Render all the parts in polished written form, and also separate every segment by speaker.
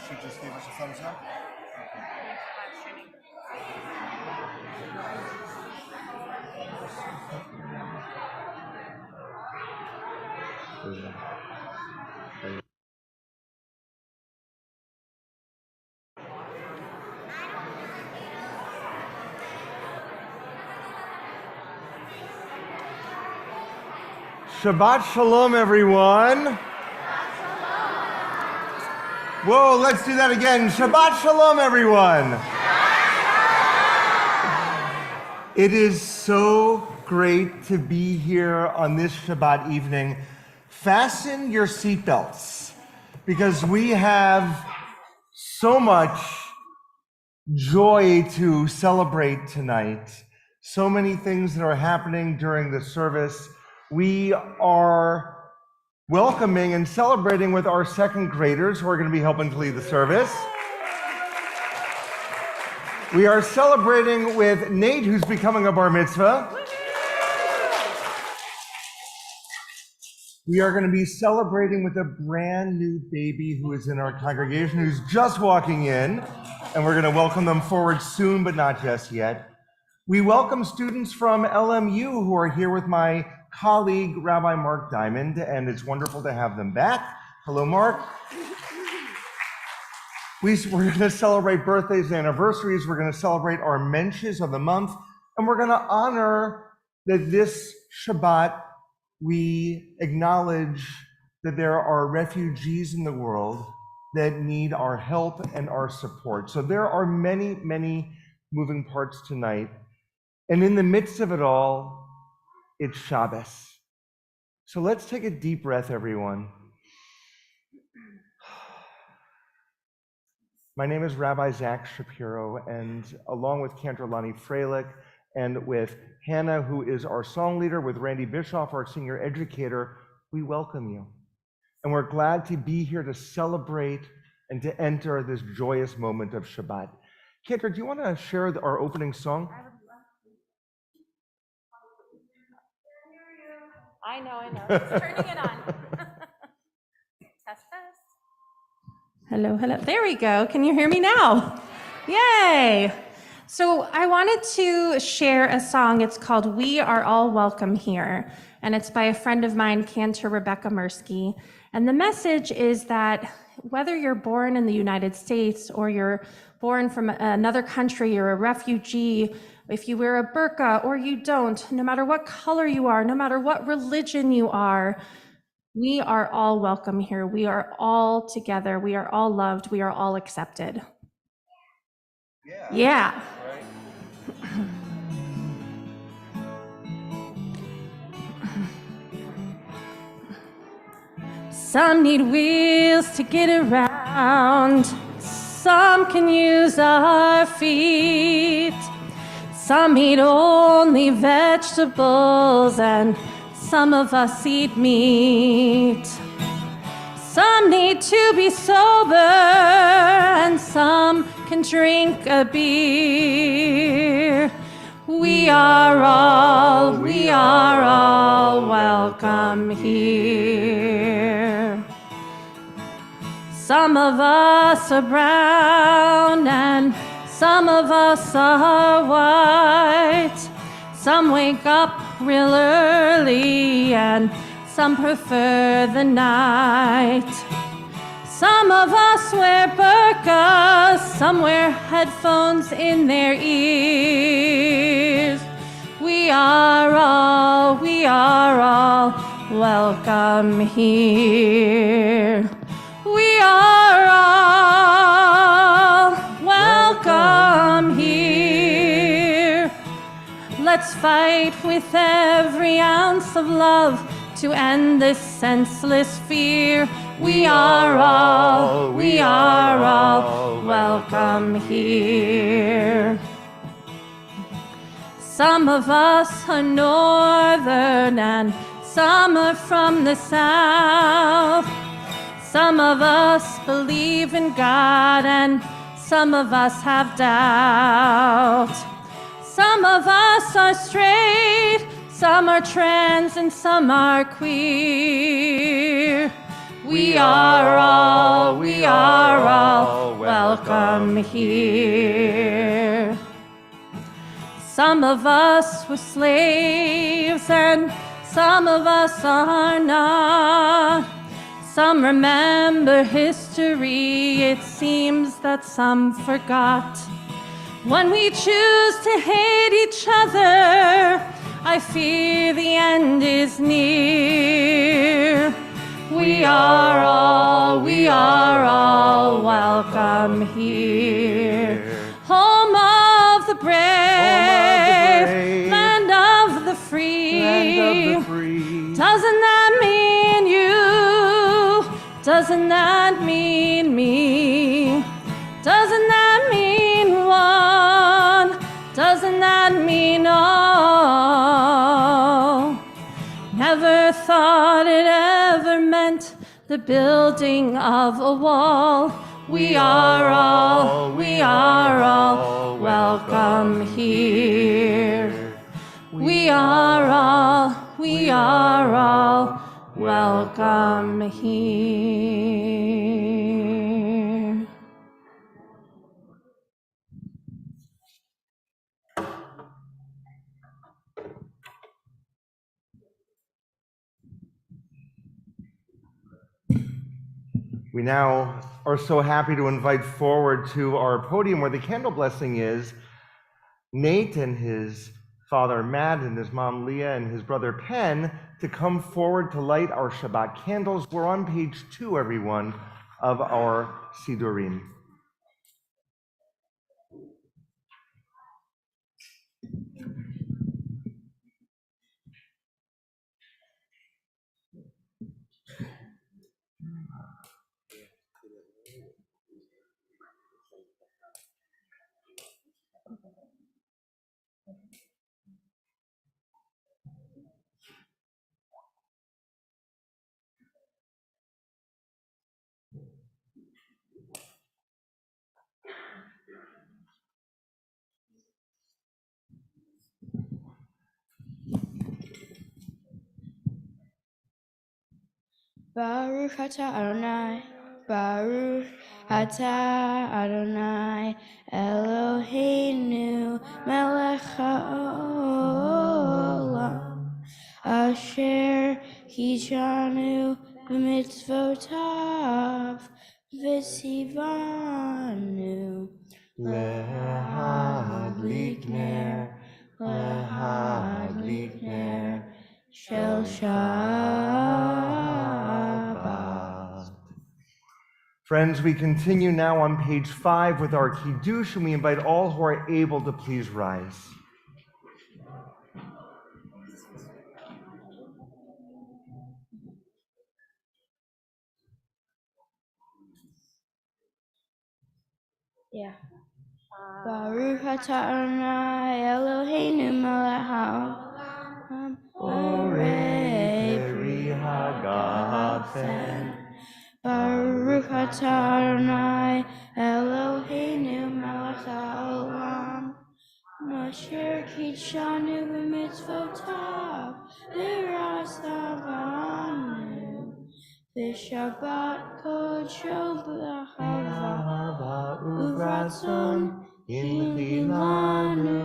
Speaker 1: She just gave us a thumbs up. Shabbat Shalom, everyone. Whoa, let's do that again. Shabbat Shalom, everyone. It is so great to be here on this Shabbat evening. Fasten your seatbelts because we have so much joy to celebrate tonight. So many things that are happening during the service. We are welcoming and celebrating with our second graders who are going to be helping to lead the service. We are celebrating with Nate, who's becoming a bar mitzvah. We are going to be celebrating with a brand new baby who is in our congregation, who's just walking in, and we're going to welcome them forward soon, but not just yet. We welcome students from LMU who are here with my colleague, Rabbi Mark Diamond, and it's wonderful to have them back. Hello, Mark. We're going to celebrate birthdays and anniversaries. We're going to celebrate our mensches of the month, and we're going to honor that this Shabbat we acknowledge that there are refugees in the world that need our help and our support. So there are many, many moving parts tonight. And in the midst of it all, it's Shabbos. So let's take a deep breath, everyone. My name is Rabbi Zach Shapiro, and along with Cantor Lonnie Freilich and with Hannah, who is our song leader, with Randy Bischoff, our senior educator, we welcome you. And we're glad to be here to celebrate and to enter this joyous moment of Shabbat. Cantor, do you want to share our opening song?
Speaker 2: I know. It's turning it on. Test. Hello. There we go. Can you hear me now? Yay. So I wanted to share a song. It's called We Are All Welcome Here. And it's by a friend of mine, Cantor Rebecca Mirsky. And the message is that whether you're born in the United States or you're born from another country, you're a refugee, if you wear a burqa or you don't, no matter what color you are, no matter what religion you are, we are all welcome here. We are all together. We are all loved. We are all accepted. Yeah. Some need wheels to get around. Some can use our feet. Some eat only vegetables, and some of us eat meat. Some need to be sober, and some can drink a beer. We are all welcome here. Some of us are brown, and some of us are white. Some wake up real early, and some prefer the night. Some of us wear burqas, some wear headphones in their ears. We are all welcome here. We are all welcome here. Let's fight with every ounce of love to end this senseless fear. We are all welcome here. Some of us are northern and some are from the south. Some of us believe in God and some of us have doubt. Some of us are straight, some are trans, and some are queer. We are all welcome here. Some of us were slaves and some of us are not. Some remember history, it seems that some forgot. When we choose to hate each other, I fear the end is near. We are all welcome here. Home of the brave, land of the free. Doesn't that mean you? Doesn't that mean me? Doesn't that mean one? Doesn't that mean all? Never thought it ever meant the building of a wall. We are all welcome here. We are all welcome here.
Speaker 1: We now are so happy to invite forward to our podium where the candle blessing is Nate and his father Matt and his mom Leah and his brother Penn to come forward to light our Shabbat candles. We're on page 2, everyone, of our Sidurim.
Speaker 3: Baruch atah Adonai, Baruch atah Adonai, Eloheinu melech haolam, asher hijanu b'mitzvotav, v'tzivanu lehadlik ner shel Shabbat.
Speaker 1: Friends, we continue now on page 5 with our Kiddush, and we invite all who are able to please rise.
Speaker 3: Yeah. Baruch atah Adonai Eloheinu melech haolam borei pri hagafen. Baruch atah Adonai Eloheinu melech haolam asher kitshanu b'mitzvotav v'rasavanu v'shabbat kodsho b'ahava uvratzon hinchilanu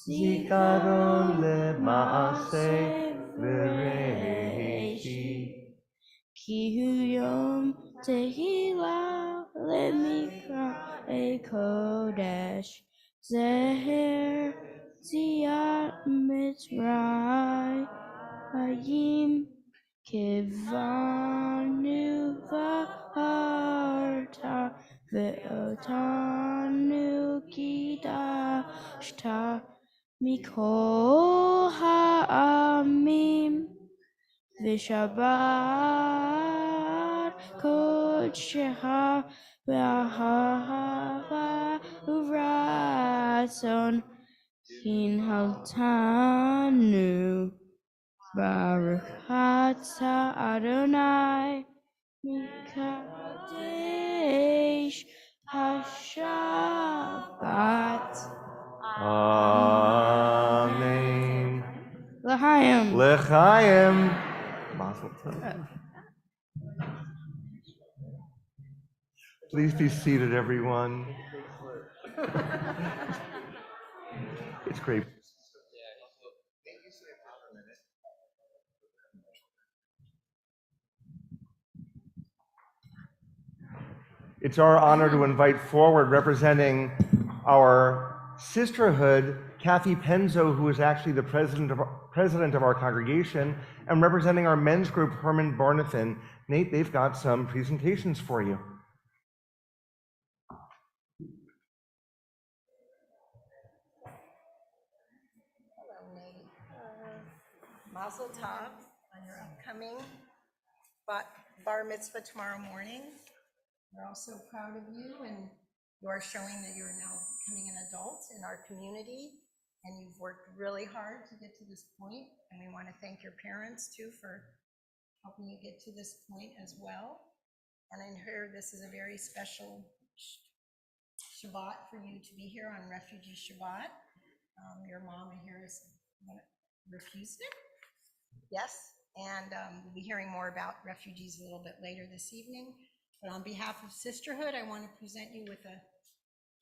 Speaker 3: zikaron lema'aseh v'reishit ki hu yom tehillah lemikra kodesh zeher ziat mitzrayim kivanu v'harta ve'otanu kidashta mikol ha'amim v'shabbat kodsheha v'ahava uvratzon hinhaltanu. Baruch atah Adonai Mikadesh HaShabbat.
Speaker 1: Amen. L'chaim. Mazel tov. Please be seated, everyone. It's great. It's our honor to invite forward, representing our sisterhood, Kathy Penzo, who is actually the president of our congregation, and representing our men's group, Herman Barnathan. Nate, they've got some presentations for you.
Speaker 4: Hello, Nate. Mazel tov on your upcoming bar mitzvah tomorrow morning. We're also proud of you, and you are showing that you're now becoming an adult in our community, and you've worked really hard to get to this point, and we want to thank your parents too for helping you get to this point as well. And I hear this is a very special Shabbat for you to be here on Refugee Shabbat. Your mom, I hear, has refused it. Yes, and we'll be hearing more about refugees a little bit later this evening. But on behalf of Sisterhood, I want to present you with a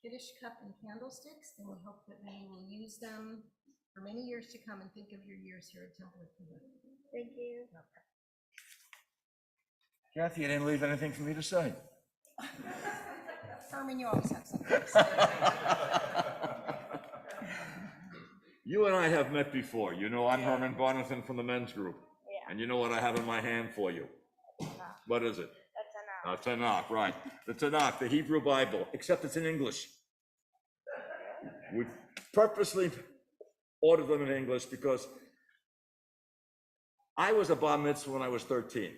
Speaker 4: Kiddush cup and candlesticks, and we hope that we will use them for many years to come and think of your years here at Temple of Kiddush.
Speaker 3: Thank you.
Speaker 4: Okay.
Speaker 5: Kathy, you didn't leave anything for me to say.
Speaker 4: Herman, you always have something to say.
Speaker 5: You and I have met before. You know I'm Herman Barnathan from the men's group. Yeah. And you know what I have in my hand for you. What is it? A Tanakh, right. The Tanakh, the Hebrew Bible, except it's in English. We purposely ordered them in English because I was a bar mitzvah when I was 13.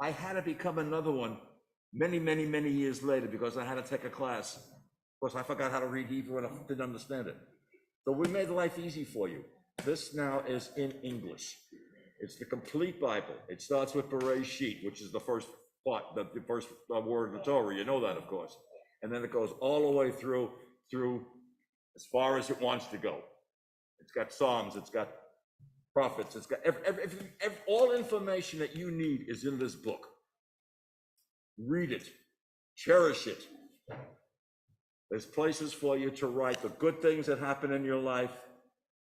Speaker 5: I had to become another one many, many, many years later because I had to take a class. Of course, I forgot how to read Hebrew and I didn't understand it. So we made life easy for you. This now is in English. It's the complete Bible. It starts with Bereshit, which is the first part, the first word of the Torah. You know that, of course. And then it goes all the way through as far as it wants to go. It's got Psalms, it's got prophets, it's got all information that you need is in this book. Read it, cherish it. There's places for you to write the good things that happen in your life,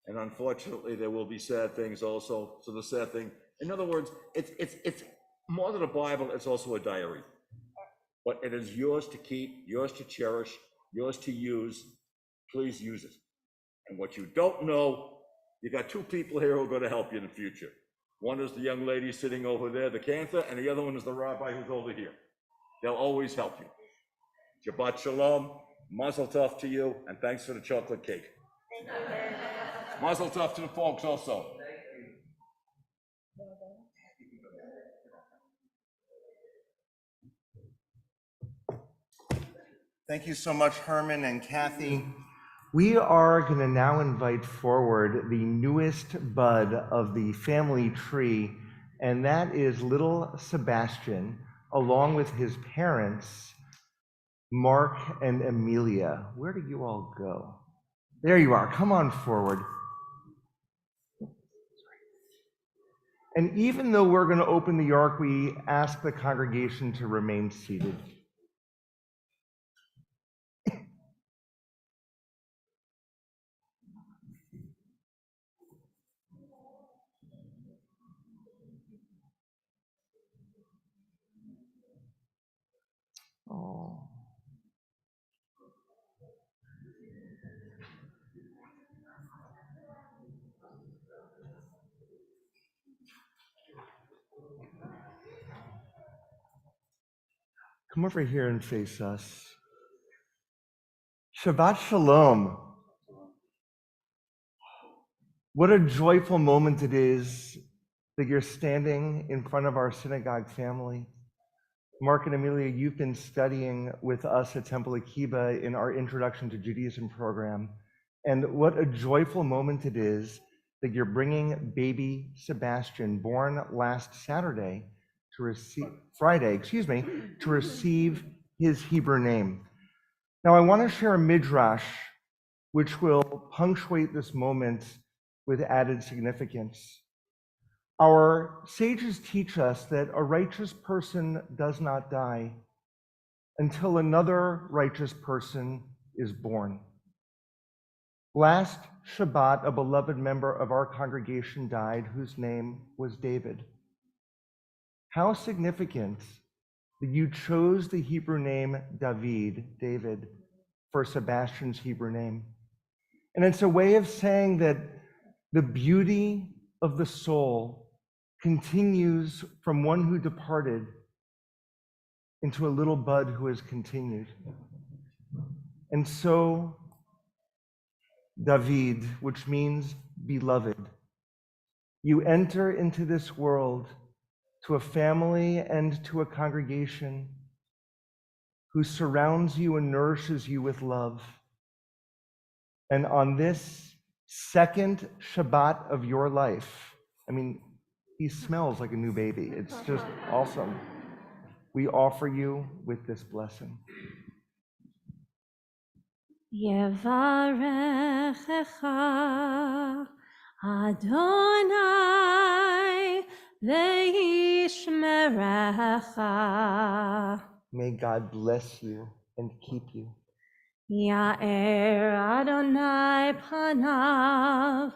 Speaker 5: and unfortunately there will be sad things also. So the sad thing, in other words, it's more than a Bible, it's also a diary. But it is yours to keep, yours to cherish, yours to use. Please use it. And what you don't know, you got two people here who are going to help you in the future. One is the young lady sitting over there, the cantor, and the other one is the rabbi who's over here. They'll always help you. Shabbat shalom, mazel tov to you, and thanks for the chocolate cake.
Speaker 3: Thank you very much.
Speaker 5: Mazel tov to the folks also.
Speaker 1: Thank you so much, Herman and Kathy. We are going to now invite forward the newest bud of the family tree, and that is little Sebastian, along with his parents, Mark and Amelia. Where did you all go? There you are. Come on forward. And even though we're going to open the ark, we ask the congregation to remain seated. Oh. Come over here and face us. Shabbat Shalom. What a joyful moment it is that you're standing in front of our synagogue family. Mark and Amelia, you've been studying with us at Temple Akiba in our Introduction to Judaism program. And what a joyful moment it is that you're bringing baby Sebastian, born last Friday, to receive his Hebrew name. Now, I want to share a midrash which will punctuate this moment with added significance. Our sages teach us that a righteous person does not die until another righteous person is born. Last Shabbat, a beloved member of our congregation died, whose name was David. How significant that you chose the Hebrew name David, for Sebastian's Hebrew name. And it's a way of saying that the beauty of the soul continues from one who departed into a little bud who has continued. And so, David, which means beloved, you enter into this world to a family and to a congregation who surrounds you and nourishes you with love. And on this second Shabbat of your life, I mean, he smells like a new baby. It's just awesome. We offer you with this blessing.
Speaker 2: Yevarechecha Adonai ve'yishmerecha.
Speaker 1: May God bless you and keep you.
Speaker 2: Ya'er Adonai panav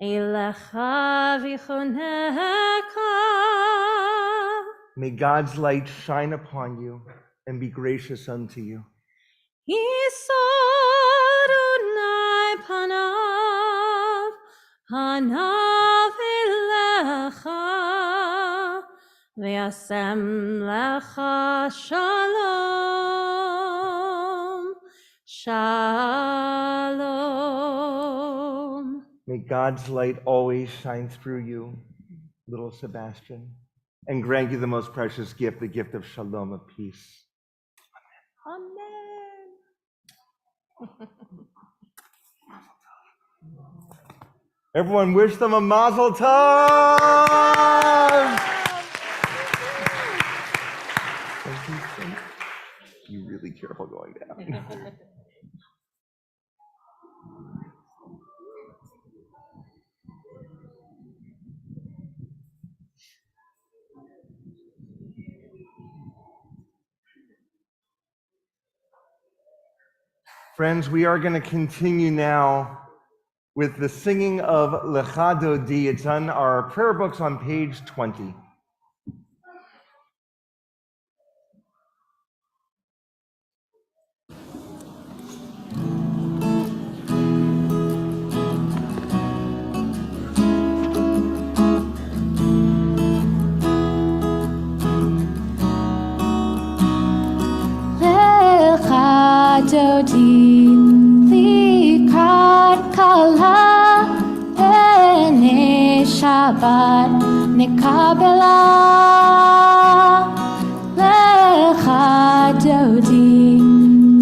Speaker 2: elecha v'choneka.
Speaker 1: May God's light shine upon you and be gracious unto you.
Speaker 2: Yisa Adonai panav elecha ve'asem lecha shalom. Shalom.
Speaker 1: May God's light always shine through you, little Sebastian, and grant you the most precious gift, the gift of shalom, of peace.
Speaker 2: Amen.
Speaker 1: Everyone wish them a mazel tov! Be really careful going down. Friends, we are going to continue now with the singing of Lecha Dodi. It's on our prayer books on page 20.
Speaker 6: Dodi likrat kala ene Shabbat nekabela lecha Dodi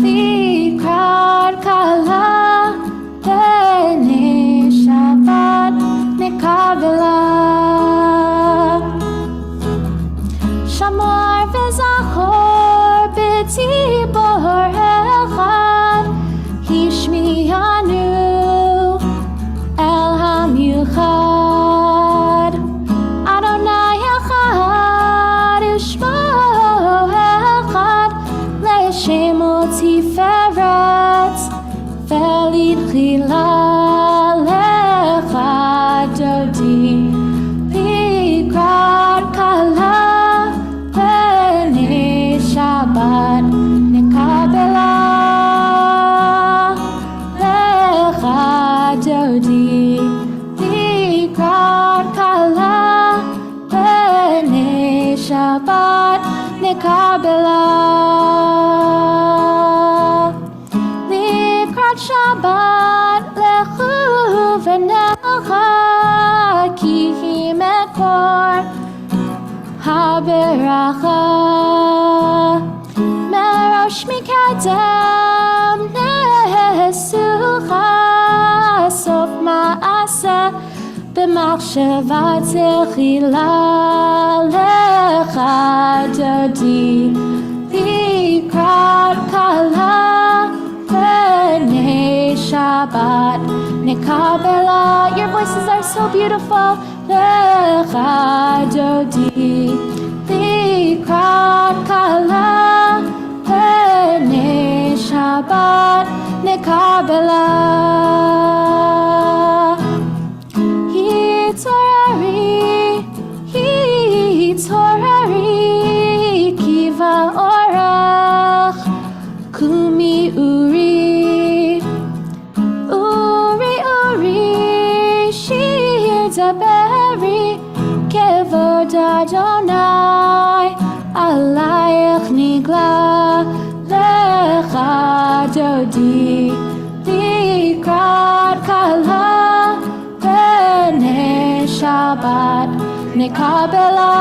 Speaker 6: likrat kala ene Shabbat nekabela shamor v'zachor b'tzibor Hishmiyanu El HaMiuchad Adonai Echad Ushmo Echad Le'Shemo Tiferet Ve'Litchila Lecha Dodi Likrat Kala B'nei Shabbat Nekabela Dodi likrat kala b'nei Shabbat nekabela likrat Shabbat lechu v'necha ki hi mekor haberacha merosh mikadem nesucha Sof ma'aseh b'machshava techila lecha Dodi likrat kala b'nei Shabbat nekabela. Your voices are so beautiful. lecha dodi likrat kala pene Shabbat nekabela hitorari kiva orach kumi uri shir daberi kevod Adonai alayach nigla lecha dodi likrat kala pene Shabbat nekabela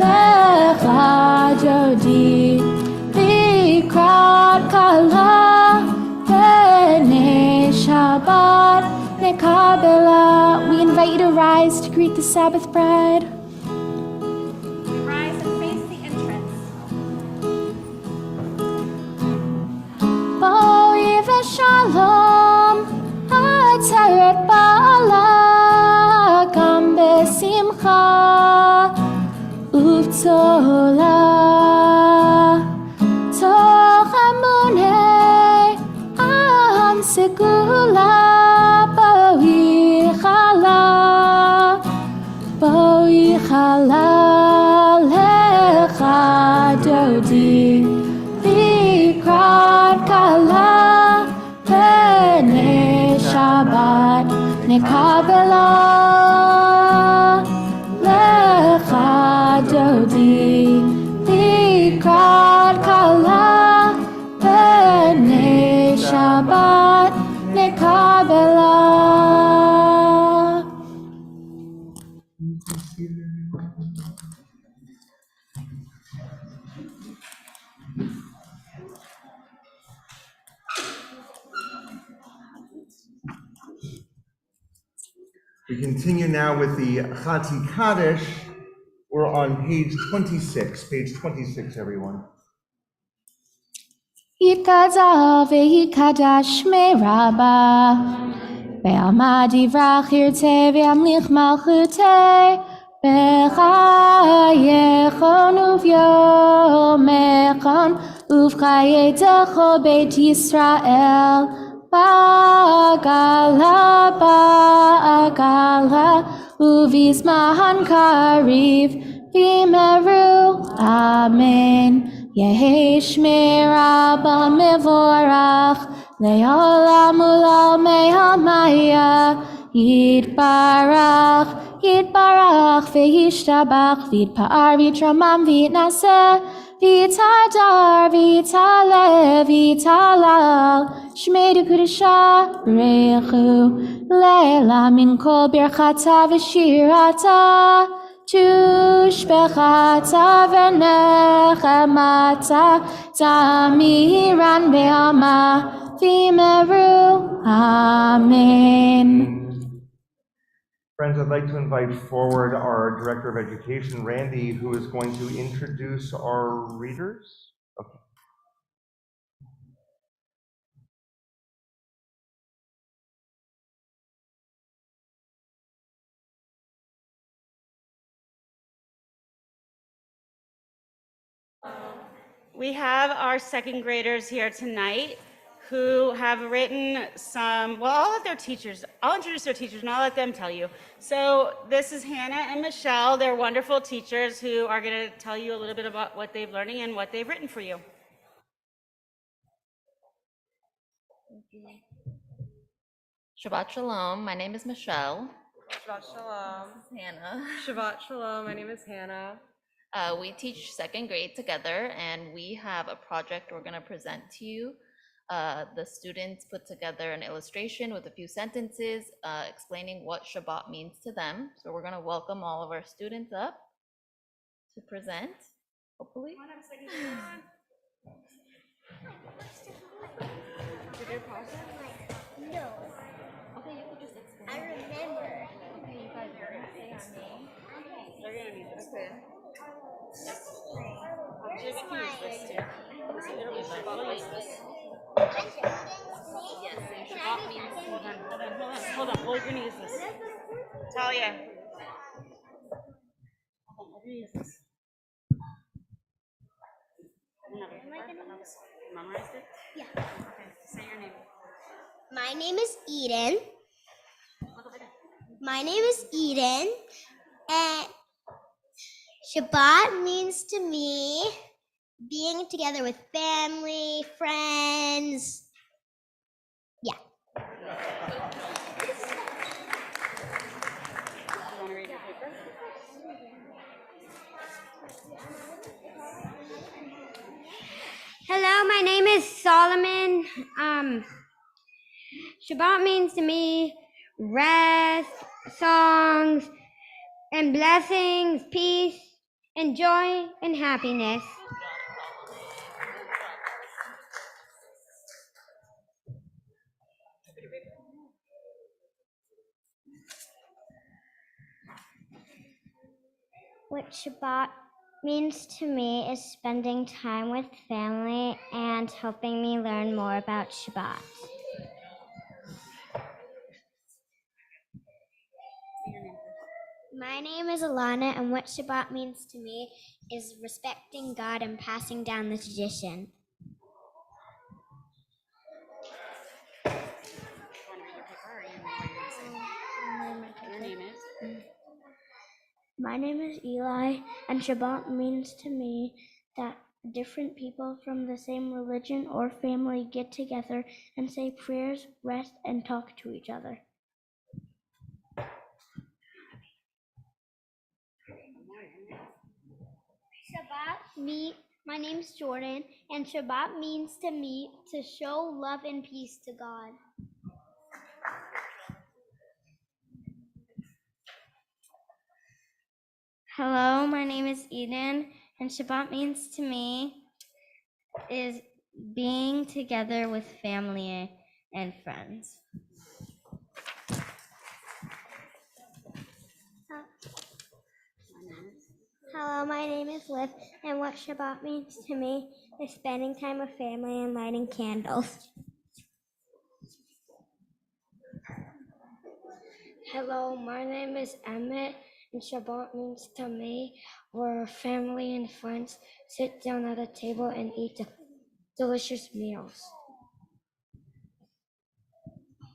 Speaker 6: lecha dodi likrat kala pene Shabbat nekabela. We invite you to rise to greet the Sabbath bride.
Speaker 2: We rise and face the entrance.
Speaker 6: Boi v'shalom ateret ba'ala gam besimcha uv'tola toch amunei am segula boi chala lecha dodi likrat kala pene Shabbat nekabela lecha dodi likrat kala pene Shabbat nekabela.
Speaker 1: We continue now with the Chati Kaddish. We're on page 26, everyone.
Speaker 6: Yitkadal v'yikadash me'raba ve'alma divrach yirteh ve'amlich malchuteh b'chayechon uv'yomechon uv'chayetecho beit Yisrael ba'agala uv'izmahan kariv v'meru. Amen. Yehi shmira b'mevorach le'olam ulal me'hamaya yitbarach v'yishtabach v'yitpa'ar v'yitramam v'yitnaseh v'yitadar v'yitale v'yitalal shmei d'kudusha b'reichu le'ela min kol birchata v'shirata tushbechata v'nechemata tamiran be'ama v'meru. Amen.
Speaker 1: Friends, I'd like to invite forward our Director of Education, Randy, who is going to introduce our readers. Okay.
Speaker 3: We have our second graders here tonight who have written some, well, I'll let their teachers, I'll introduce their teachers and I'll let them tell you. So this is Hannah and Michelle. They're wonderful teachers who are going to tell you a little bit about what they've learning and what they've written for you.
Speaker 7: Shabbat Shalom. My name is Michelle.
Speaker 8: Shabbat Shalom.
Speaker 7: This is Hannah.
Speaker 8: Shabbat Shalom. My name is Hannah.
Speaker 7: We teach second grade together, and we have a project we're going to present to you. The students put together an illustration with a few sentences explaining what Shabbat means to them. So we're going to welcome all of our students up to present, hopefully.
Speaker 3: Did you pause it?
Speaker 9: No,
Speaker 7: Okay, you can just explain.
Speaker 9: I remember.
Speaker 7: Okay, you guys are going to say our name.
Speaker 3: They're going to need this.
Speaker 7: Okay.
Speaker 9: Where's my?
Speaker 7: Yes, and Shabbat means
Speaker 3: Hold on, hold your knees. Talia. Hold on, hold your knees. Memorized it?
Speaker 9: Yeah.
Speaker 3: Okay, say your name.
Speaker 9: My name is Eden. My name is Eden. And Shabbat means to me being together with family, friends. Yeah.
Speaker 3: You want to read your paper?
Speaker 10: Hello, my name is Solomon. Shabbat means to me rest, songs, and blessings, peace, and joy, and happiness. What Shabbat means to me is spending time with family and helping me learn more about Shabbat. My name is Alana, and what Shabbat means to me is respecting God and passing down the tradition.
Speaker 3: Your name is?
Speaker 10: My name is Eli, and Shabbat means to me that different people from the same religion or family get together and say prayers, rest, and talk to each other. My name's Jordan, and Shabbat means to me to show love and peace to God. Hello, my name is Eden, and Shabbat means to me is being together with family and friends. Hello, my name is Liv, and what Shabbat means to me is spending time with family and lighting candles. Hello, my name is Emmett, and Shabbat means to me where family and friends sit down at a table and eat delicious meals.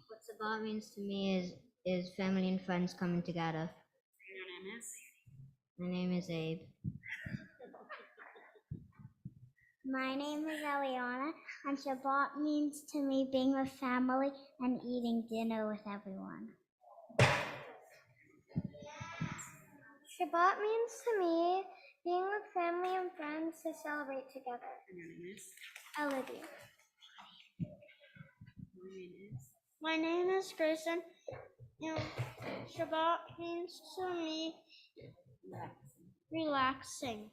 Speaker 10: What Shabbat means to me is family and friends coming together.
Speaker 3: Your name is?
Speaker 10: My name is Abe. My name is Eliana, and Shabbat means to me being with family and eating dinner with everyone. Shabbat means to me being with family and friends to celebrate together.
Speaker 3: And your name is?
Speaker 10: Olivia.
Speaker 3: Your name is?
Speaker 10: My name is Grayson, and Shabbat means to me relaxing.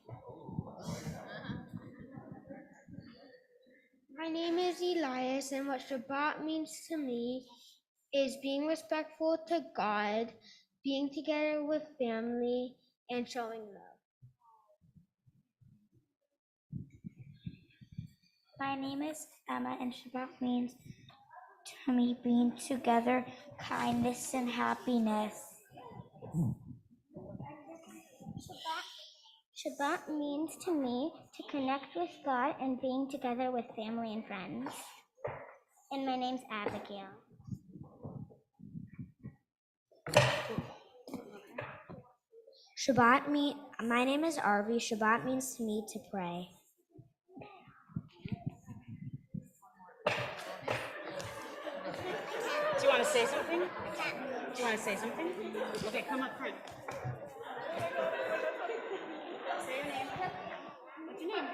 Speaker 10: My name is Elias, and what Shabbat means to me is being respectful to God, being together with family, and showing love. My name is Emma, and Shabbat means to me being together, kindness, and happiness. Shabbat means to me to connect with God and being together with family and friends. And my name's Abigail. My name is Arvi. Shabbat means to me to pray.
Speaker 3: Do you want to say something? Do you want to say something? Okay, come up front. Say your name. What's your name?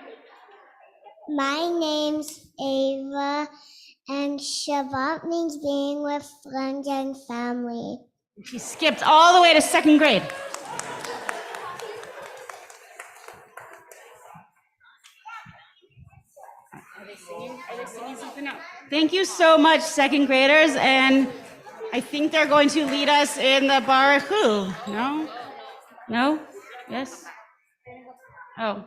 Speaker 9: My name's Ava, and Shabbat means being with friends and family.
Speaker 3: She skipped all the way to second grade. Are they singing something now? Thank you so much, second graders, and I think they're going to lead us in the Baruchu. No? No? Yes? Oh.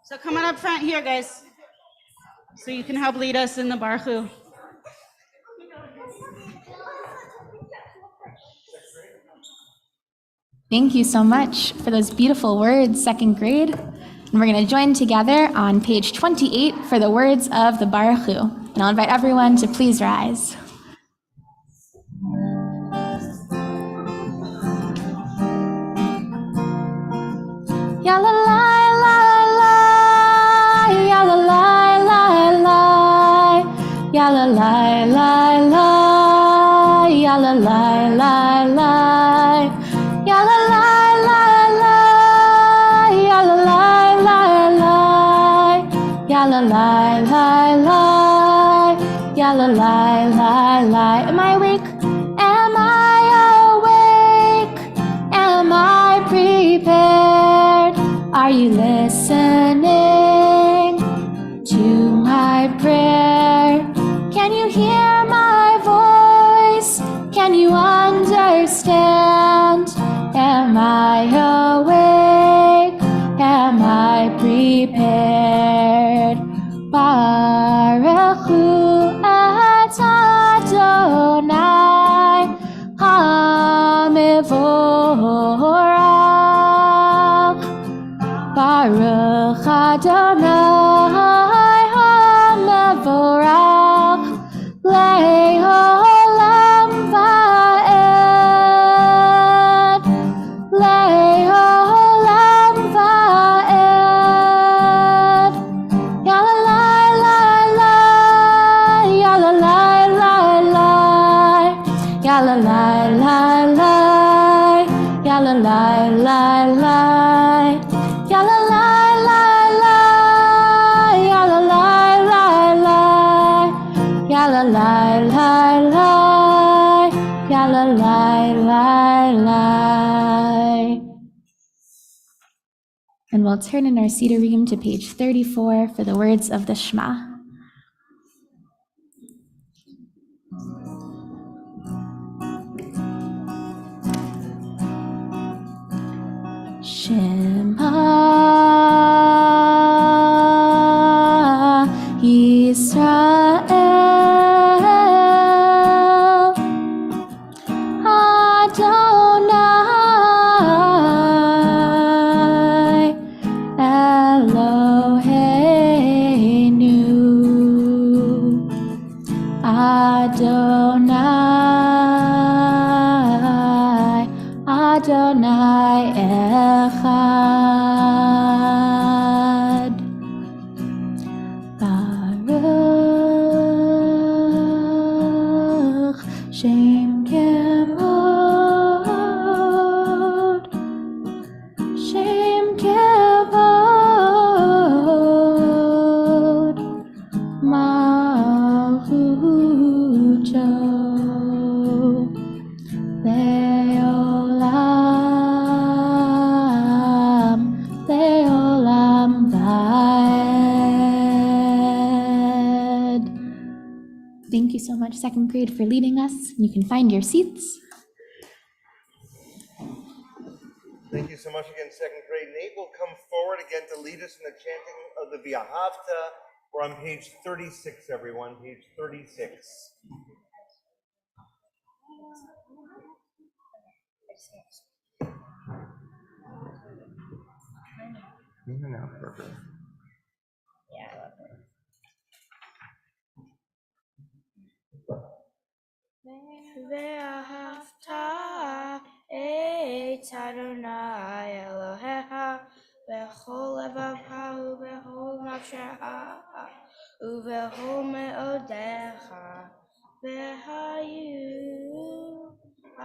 Speaker 3: So come on up front here, guys. so you can help lead us in the Baruch.
Speaker 6: Thank you so much for those beautiful words, second grade. And we're going to join together on page 28 for the words of the Baruch Hu. And I'll invite everyone to please rise. Ya la la la la, ya la la la la, ya la la la la, ya la la la la, ya la la la la, ya la la la la, ya la la la la, ya la la la la. Am I awake? Am I awake? Am I prepared? Are you listening to my prayer? Can you hear my voice? Can you understand? Am I awake? Am I prepared? Baruch Hu et Adonai HaMevorach. Baruch Adonai HaMevorach Le'olam va'ed, Le'olam va'ed. Ya la la la la, ya la la la la, ya la la la la, ya la la la la. Ya la la la la, ya la la la la, ya la la la la, ya la la la la. And we'll turn in our Sidurim to page 34 for the words of the Shema. Shema Yisrael Adonai Eloheinu Adonai Adonai Echad. Baruch Shem Kevod, Shem Kevod, Malchuto Le'olam, Le'olam va'ed. Thank you so much, second grade, for leading us. You can find your seats.
Speaker 1: Thank you so much again, second grade. Nate will come forward again to lead us in the chanting of the V'ahavta. We're on page 36, everyone, page 36.
Speaker 10: Ve'ahavta et Adonai Elohecha b'chol levavecha u'b'chol nafshecha u'b'chol me'odecha v'hayu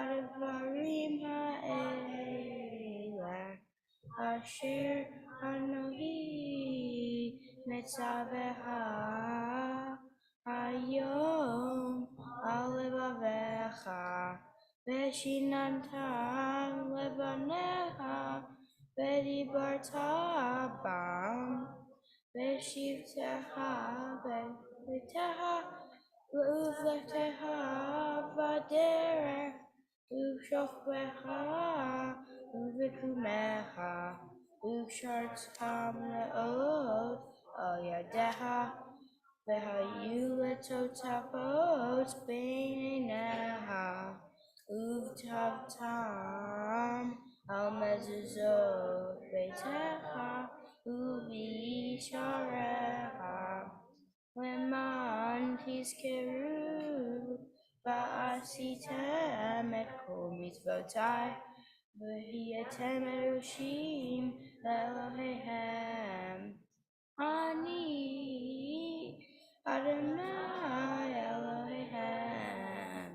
Speaker 10: advarim ha'ele asher Anohi metzavecha hayom al levavecha v'shinantam levanecha v'dibarta bam v'shivtecha v'vitecha v'uvletecha v'derech v'shofbecha v'vikumecha v'shartam le'od al yadecha
Speaker 11: והיו לתותבות בעיניה, וכתבתם על מזוזות ביתך ובישעריה, למען תזכרו ועשיתם את כל מצוותיי, והייתם קדושים לאלוהיהם. אני אדוני אלוהיהם,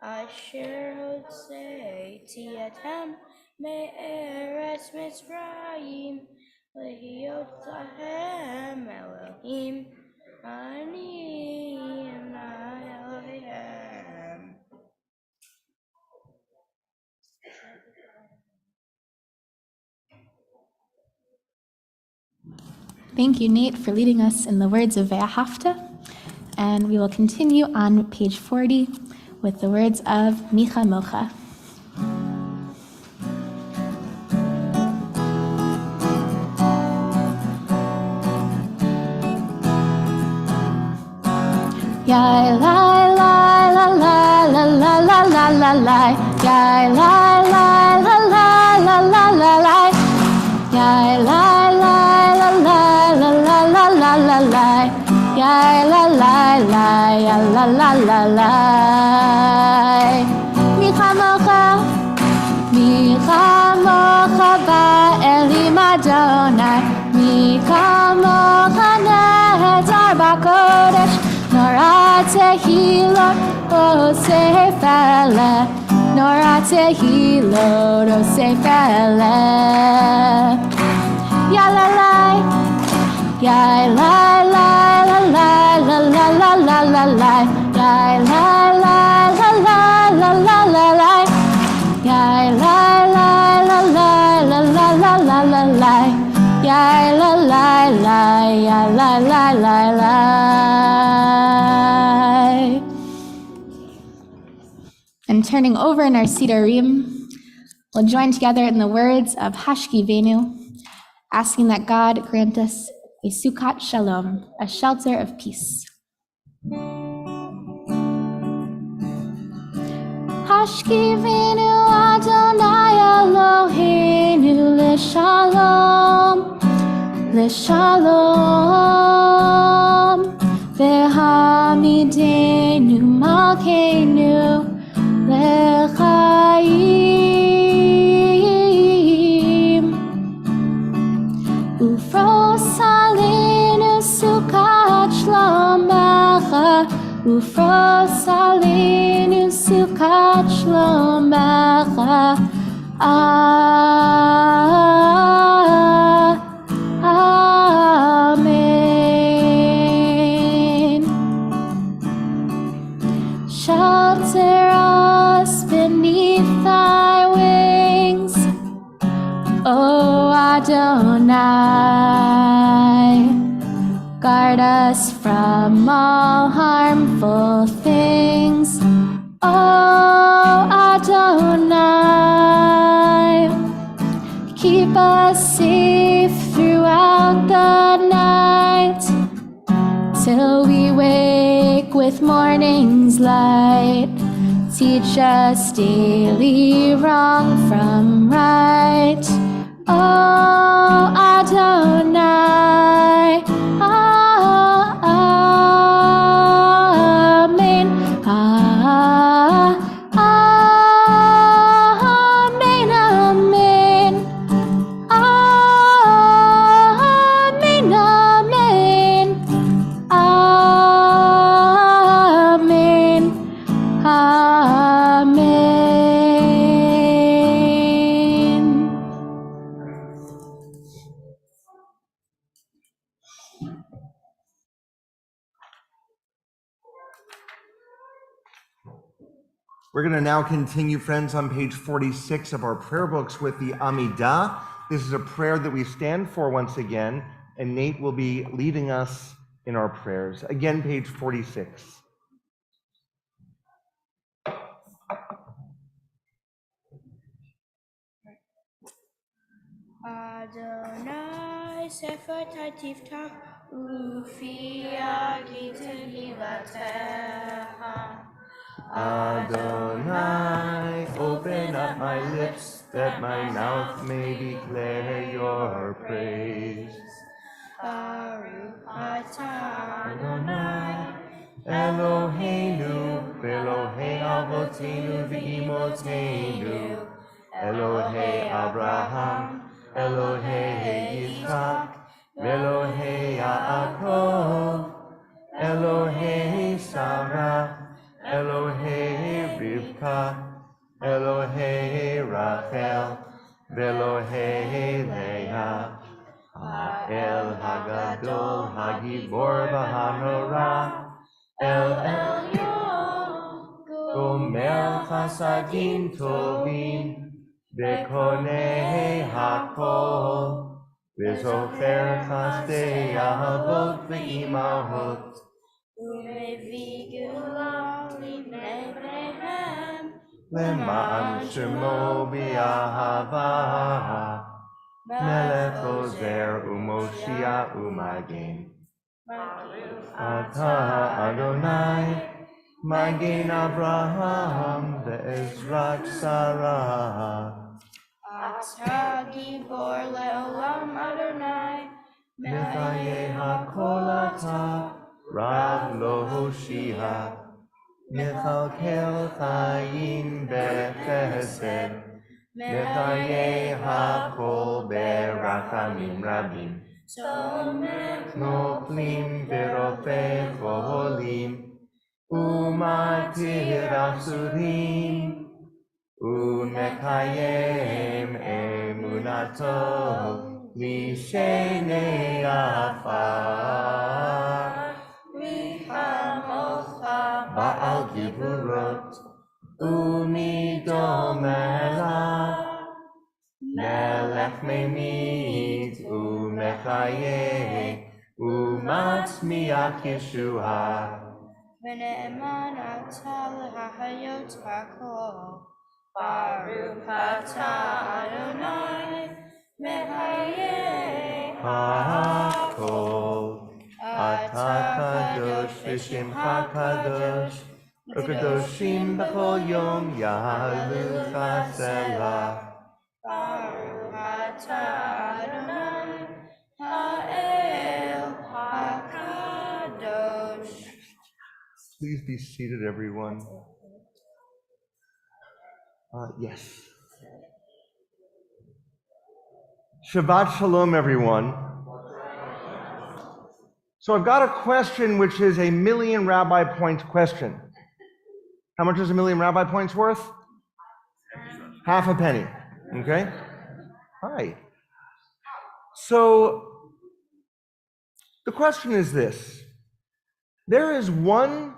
Speaker 11: אשר הוצאתי אתם מארץ מצרים, להיות להם אלוהים. אני אדוני אלוהיהם.
Speaker 6: Thank you, Nate, for leading us in the words of Ve'ahavta. And we will continue on page 40 with the words of Micha Mocha. Yai lai lai la la la la la la la la. Yai lai lai la la la la la la. Yai lai lai la la la la la la la la. Yai la la la ya la la la la. Micha mocha, micha mocha ba'elim Adonai. Micha mocha nehezar b'kodesh. Nora tehilot osefele, Nora tehilot osefele. Ya la la, ya la la la la la la la la la la, ya la la la la la la la la, ya la la la la la la la la la la. Ya la la la, ya la la la la. And turning over in our Sidarim, we'll join together in the words of Hashkivenu, asking that God grant us a Sukkot Shalom, a shelter of peace. Hashkivenu Adonai Eloheinu l'shalom, l'shalom, v'hamidenu malkeinu l'chaim, ufros alenu sukat shlomecha, ufros alenu sukat shlomecha. Amen. Shelter us beneath thy wings, O Adonai. Guard us from all harmful things, O Adonai. Keep us safe throughout the night, till we wake with morning's light. Teach us daily wrong from right, O Adonai. Amen. Amen. Amen. Amen. Amen. Amen.
Speaker 1: We're going to now continue, friends, on page 46 of our prayer books with the Amidah. This is a prayer that we stand for once again, and Nate will be leading us in our prayers. Again, page 46.
Speaker 11: Adonai sefer tiftach Ufia Gitanilateha.
Speaker 1: Adonai, open up my lips that my mouth may declare your praise.
Speaker 11: Baruch atah
Speaker 1: Adonai, Eloheinu, Elohei Avotenu v'Imotenu, Elohei Abraham, Elohei Yitzchak, Elohei Yaakov, Elohei Sarah, Elohei Rivka, Elohei Rachel, Elohei Leah, El Hagadol Hagibor Bahanora, El Elyon, Gomer Chasadim Tovim, Bekonei Hakol, V'zocher Chasdei Ahavot V'imahot,
Speaker 11: Umevi Gula Livnei
Speaker 1: Lema'an Shemo B'Ahava, Melech Ozer Umoshia Umagen. Atah Adonai, Magen Avraham ve'ezrat Sarah.
Speaker 11: Atah Gibor Leolam Adonai,
Speaker 1: Mechaye HaKol Atah, Rav Lo Hoshia. Mechalkel Chayim Bechesed, Mechaye HaKol Berachamim Rabim. Noplim Verofe Cholim, Umatir Asurim, Umekayem Emunato, Lishenei Afar, Ba'al Givurot, Umidomela, Melech Memit, Umechaye, Umatzmiach Yeshua.
Speaker 11: V'ne'eman atah l'hahayot hakol. Baruch atah Adonai, mehayeh
Speaker 1: HaKol, Atah Kadosh V'Shem HaKadosh, U'Kadoshim B'Chol Yom Yahalu Chaselah.
Speaker 11: Baruch atah Adonai, ha'el hakadosh.
Speaker 1: Please be seated, everyone. Yes. Shabbat Shalom, everyone. So I've got a question which is a million rabbi points question. How much is a million rabbi points worth? Half a penny. Okay? All right. So the question is this. There is one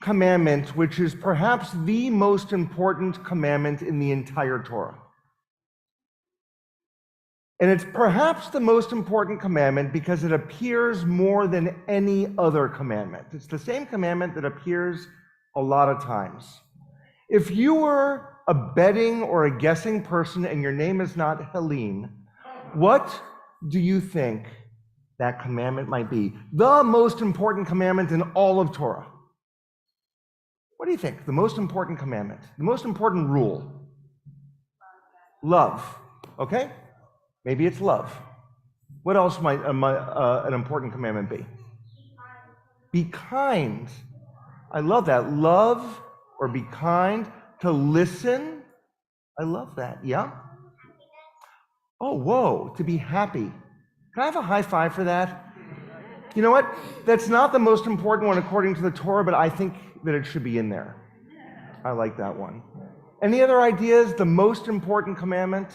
Speaker 1: commandment which is perhaps the most important commandment in the entire Torah. And it's perhaps the most important commandment because it appears more than any other commandment. It's the same commandment that appears a lot of times. If you were a betting or a guessing person and your name is not Helene, what do you think that commandment might be? The most important commandment in all of Torah. What do you think? The most important commandment, the most important rule? Love. Okay? Maybe it's love. What else might an important commandment be? Be kind. I love that. Love or be kind. To listen. I love that. Yeah? Oh, whoa. To be happy. Can I have a high five for that? You know what? That's not the most important one according to the Torah, but I think that it should be in there. I like that one. Any other ideas? The most important commandment?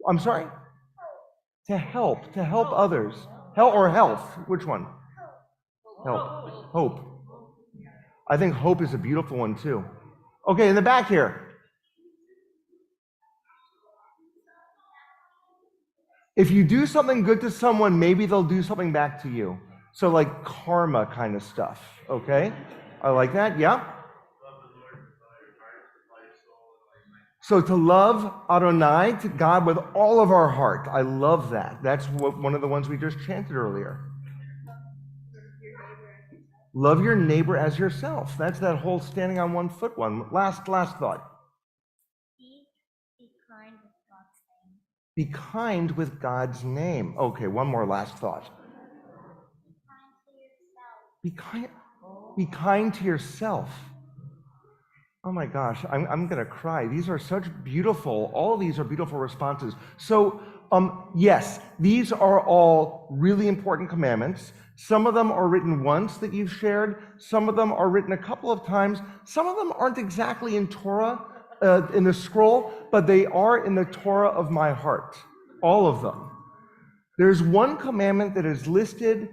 Speaker 1: I'm sorry? To help others. Help or health? Which one? Help. Hope. I think hope is a beautiful one too. Okay, in the back here. If you do something good to someone, maybe they'll do something back to you. So like karma kind of stuff, okay? I like that, yeah? So to love Adonai, to God with all of our heart. I love that. That's one of the ones we just chanted earlier. Love your neighbor as yourself. That's that whole standing on one foot one. Last thought. Be kind with God's name. Okay, one more last thought. Be kind to yourself. Oh my gosh, I'm gonna cry. These are such beautiful, all of these are beautiful responses. So yes, these are all really important commandments. Some of them are written once that you've shared. Some of them are written a couple of times. Some of them aren't exactly in Torah, in the scroll, but they are in the Torah of my heart, all of them. There's one commandment that is listed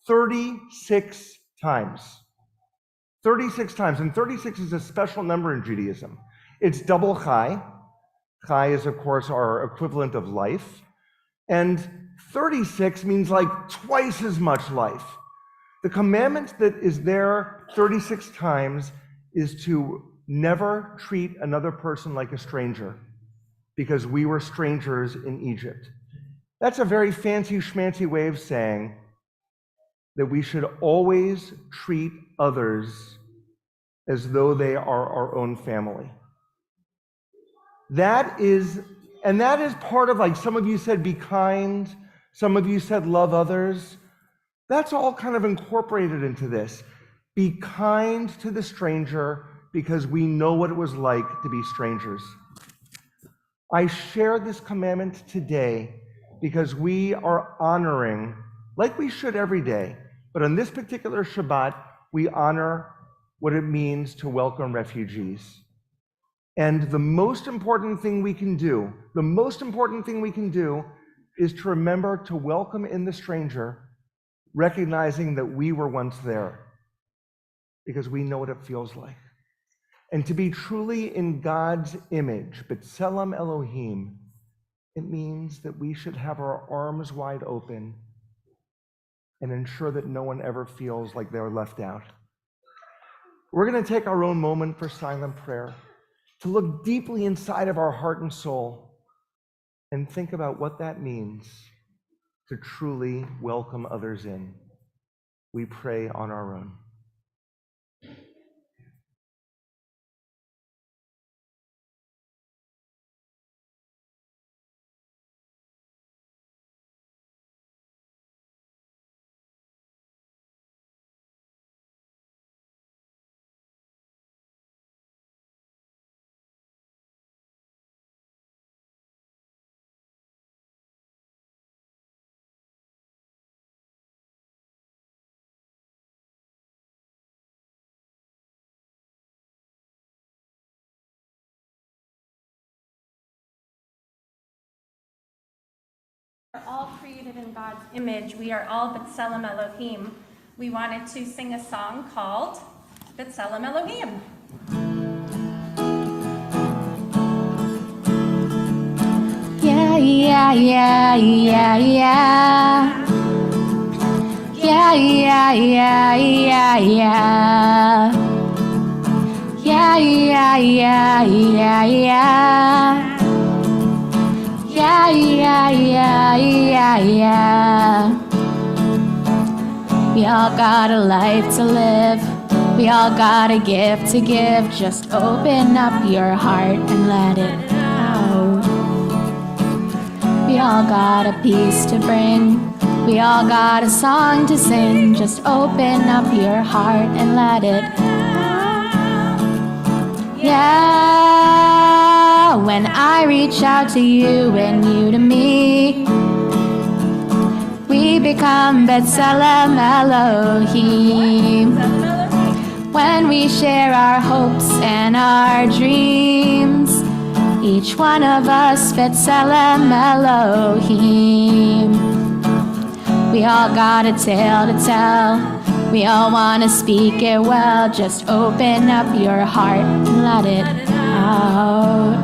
Speaker 1: 36 times. 36 times, and 36 is a special number in Judaism. It's double chai. Chai is, of course, our equivalent of life. And 36 means like twice as much life. The commandment that is there 36 times is to never treat another person like a stranger, because we were strangers in Egypt. That's a very fancy schmancy way of saying that we should always treat others as though they are our own family. That is part of, like, some of you said be kind, some of you said love others. That's all kind of incorporated into this. Be kind to the stranger because we know what it was like to be strangers. I share this commandment today because we are honoring, like we should every day, but on this particular Shabbat, we honor what it means to welcome refugees. And the most important thing we can do is to remember to welcome in the stranger, recognizing that we were once there, because we know what it feels like. And to be truly in God's image, B'Tselem Elohim, it means that we should have our arms wide open and ensure that no one ever feels like they're left out. We're going to take our own moment for silent prayer, to look deeply inside of our heart and soul and think about what that means to truly welcome others in. We pray on our own.
Speaker 2: We are all created in God's image. We are all B'Tselem Elohim. We wanted to sing a song called B'Tselem Elohim.
Speaker 6: Yeah, yeah, yeah, yeah, yeah. Yeah, yeah, yeah, yeah, yeah. Yeah, yeah, yeah, yeah, yeah. Yeah, yeah, yeah, yeah, yeah. We all got a life to live. We all got a gift to give. Just open up your heart and let it out. We all got a piece to bring. We all got a song to sing. Just open up your heart and let it out. Yeah, when I reach out to you and you to me, we become B'Tselem Elohim. When we share our hopes and our dreams, each one of us B'Tselem Elohim. We all got a tale to tell. We all want to speak it well. Just open up your heart and let it out.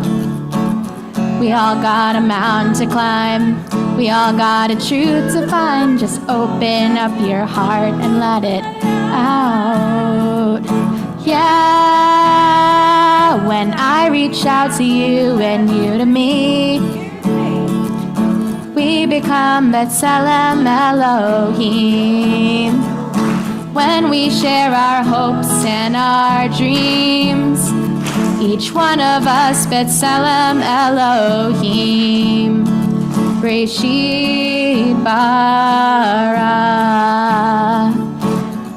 Speaker 6: We all got a mountain to climb. We all got a truth to find. Just open up your heart and let it out. Yeah, when I reach reach out to you and you to me, we become B'Tselem Elohim. When we share our hopes and our dreams, each one of us B'Tselem Elohim. Breshit bara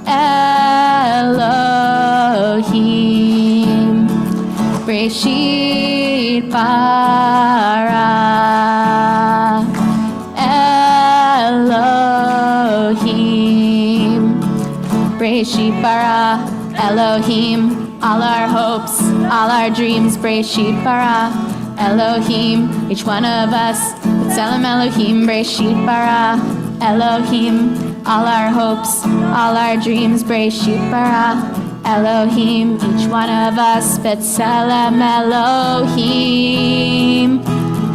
Speaker 6: Elohim. Breshit bara Elohim. Breshit bara Elohim. All our hopes, all our dreams, Breshit bara Elohim. Each one of us B'Tselem Elohim. Breshit bara Elohim. All our hopes, all our dreams, Breshit bara Elohim. Each one of us B'Tselem Elohim.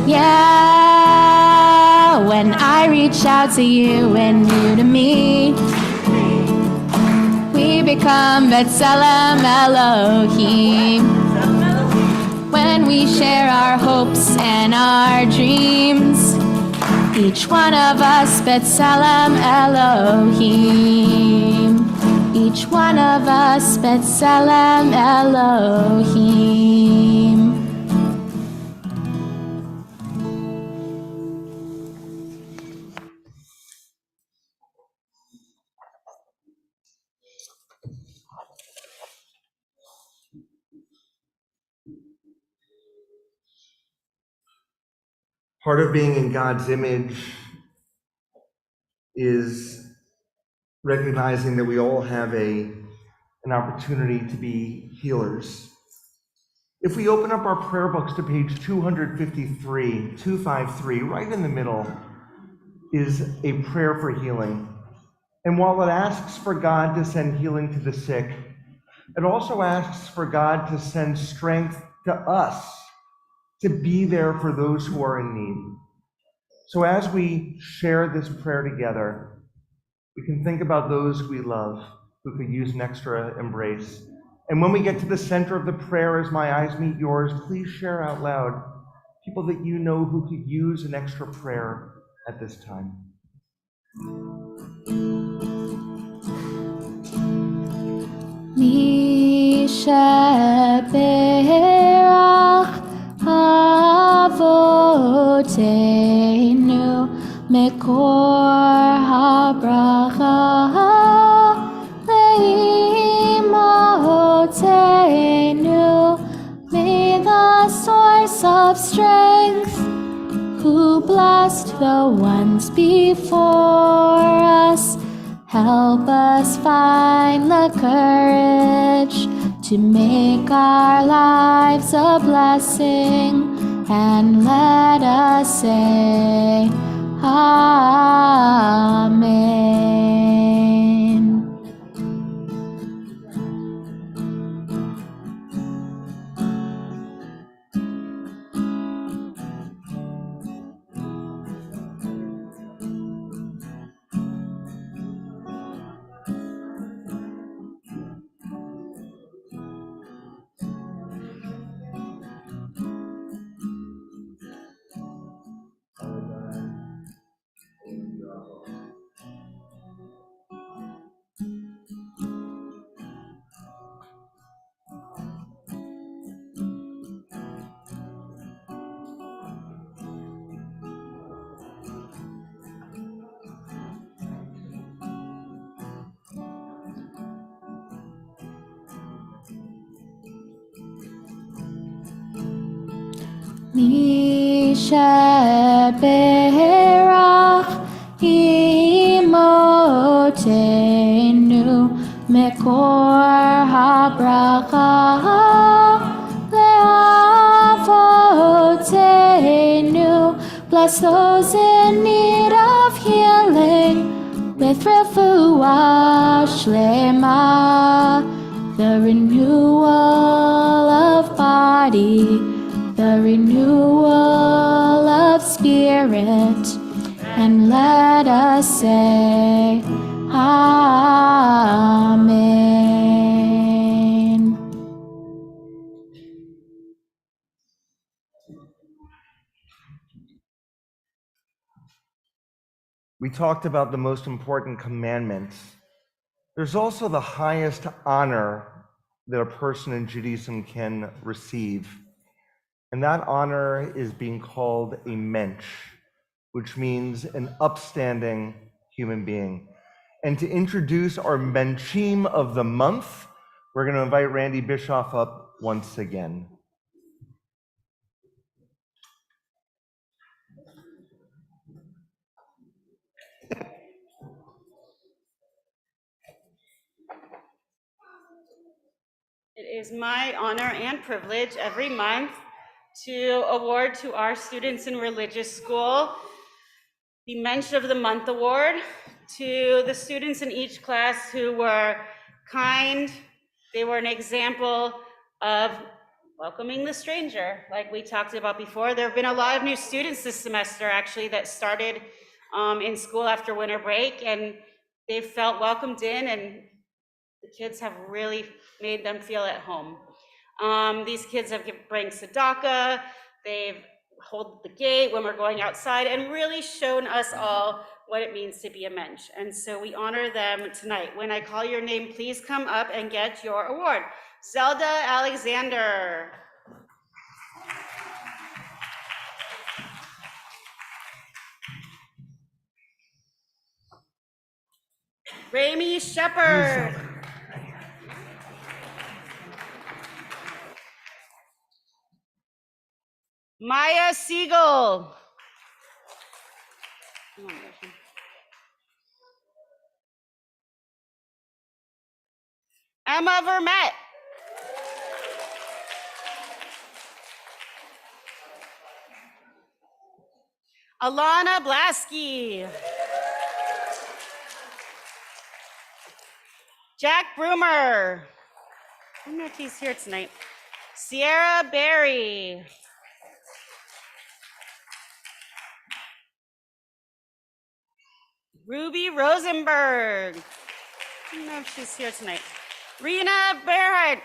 Speaker 6: Yeah, when I reach out to you and you to me, we become B'Tselem Elohim. When we share our hopes and our dreams, each one of us B'Tselem Elohim. Each one of us B'Tselem Elohim.
Speaker 1: Part of being in God's image is recognizing that we all have an opportunity to be healers. If we open up our prayer books to page 253, right in the middle is a prayer for healing. And while it asks for God to send healing to the sick, it also asks for God to send strength to us to be there for those who are in need. So as we share this prayer together, we can think about those we love who could use an extra embrace. And when we get to the center of the prayer, as my eyes meet yours, please share out loud people that you know who could use an extra prayer at this time.
Speaker 6: Mi sheberach Avotenu Mekor habracha Leimotenu. May the source of strength, who blessed the ones before us, help us find the courage to make our lives a blessing, and let us say, Amen. Mi sheberach imotenu mekor habracha leavotenu. Bless those in need of healing with refuah shlema, the renewal of body, the renewal of spirit, and let us say, Amen.
Speaker 1: We talked about the most important commandments. There's also the highest honor that a person in Judaism can receive. And that honor is being called a mensch, which means an upstanding human being. And to introduce our menschim of the month, we're going to invite Randy Bischoff up once again.
Speaker 3: It is my honor and privilege every month to award to our students in religious school the Mensch of the Month Award, to the students in each class who were kind. They were an example of welcoming the stranger, like we talked about before. There have been a lot of new students this semester, actually, that started in school after winter break, and they felt welcomed in, and the kids have really made them feel at home. These kids have bring tzedakah, they've hold the gate when we're going outside, and really shown us all what it means to be a mensch. And so we honor them tonight. When I call your name, please come up and get your award. Zelda Alexander. Rami Shepard. Maya Siegel. Emma Vermette. Alana Blasky. Jack Broomer. I don't know if he's here tonight. Sierra Berry. Ruby Rosenberg. I don't know if she's here tonight. Rena Bearhart.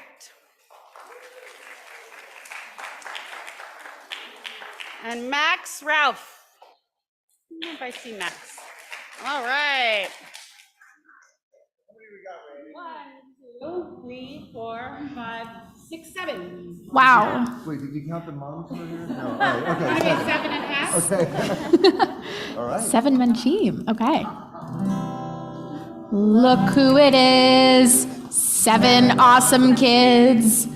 Speaker 3: And Max Ralph. I don't know if I see Max. All right. 1, 2, 3, 4, 5, 6, 7.
Speaker 6: Wow.
Speaker 1: Wait, did you count the moms over here? No. Oh, okay.
Speaker 3: 7.5.
Speaker 1: Okay. All right.
Speaker 6: 7 menchim. Okay. Look who it is. 7 awesome kids.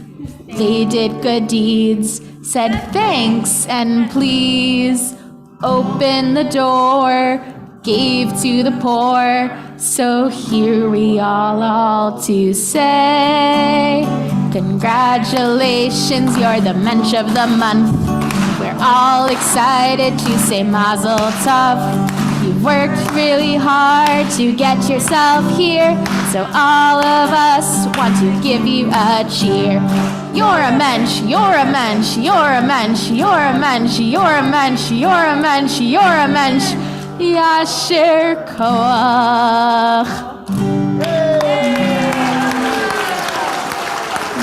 Speaker 6: They did good deeds, said thanks and please, opened the door, gave to the poor. So here we all to say, congratulations, you're the mensch of the month. We're all excited to say mazel tov. You worked really hard to get yourself here, so all of us want to give you a cheer. You're a mensch, you're a mensch, you're a mensch, you're a mensch, you're a mensch, you're a mensch, you're a mensch. Yasher koach.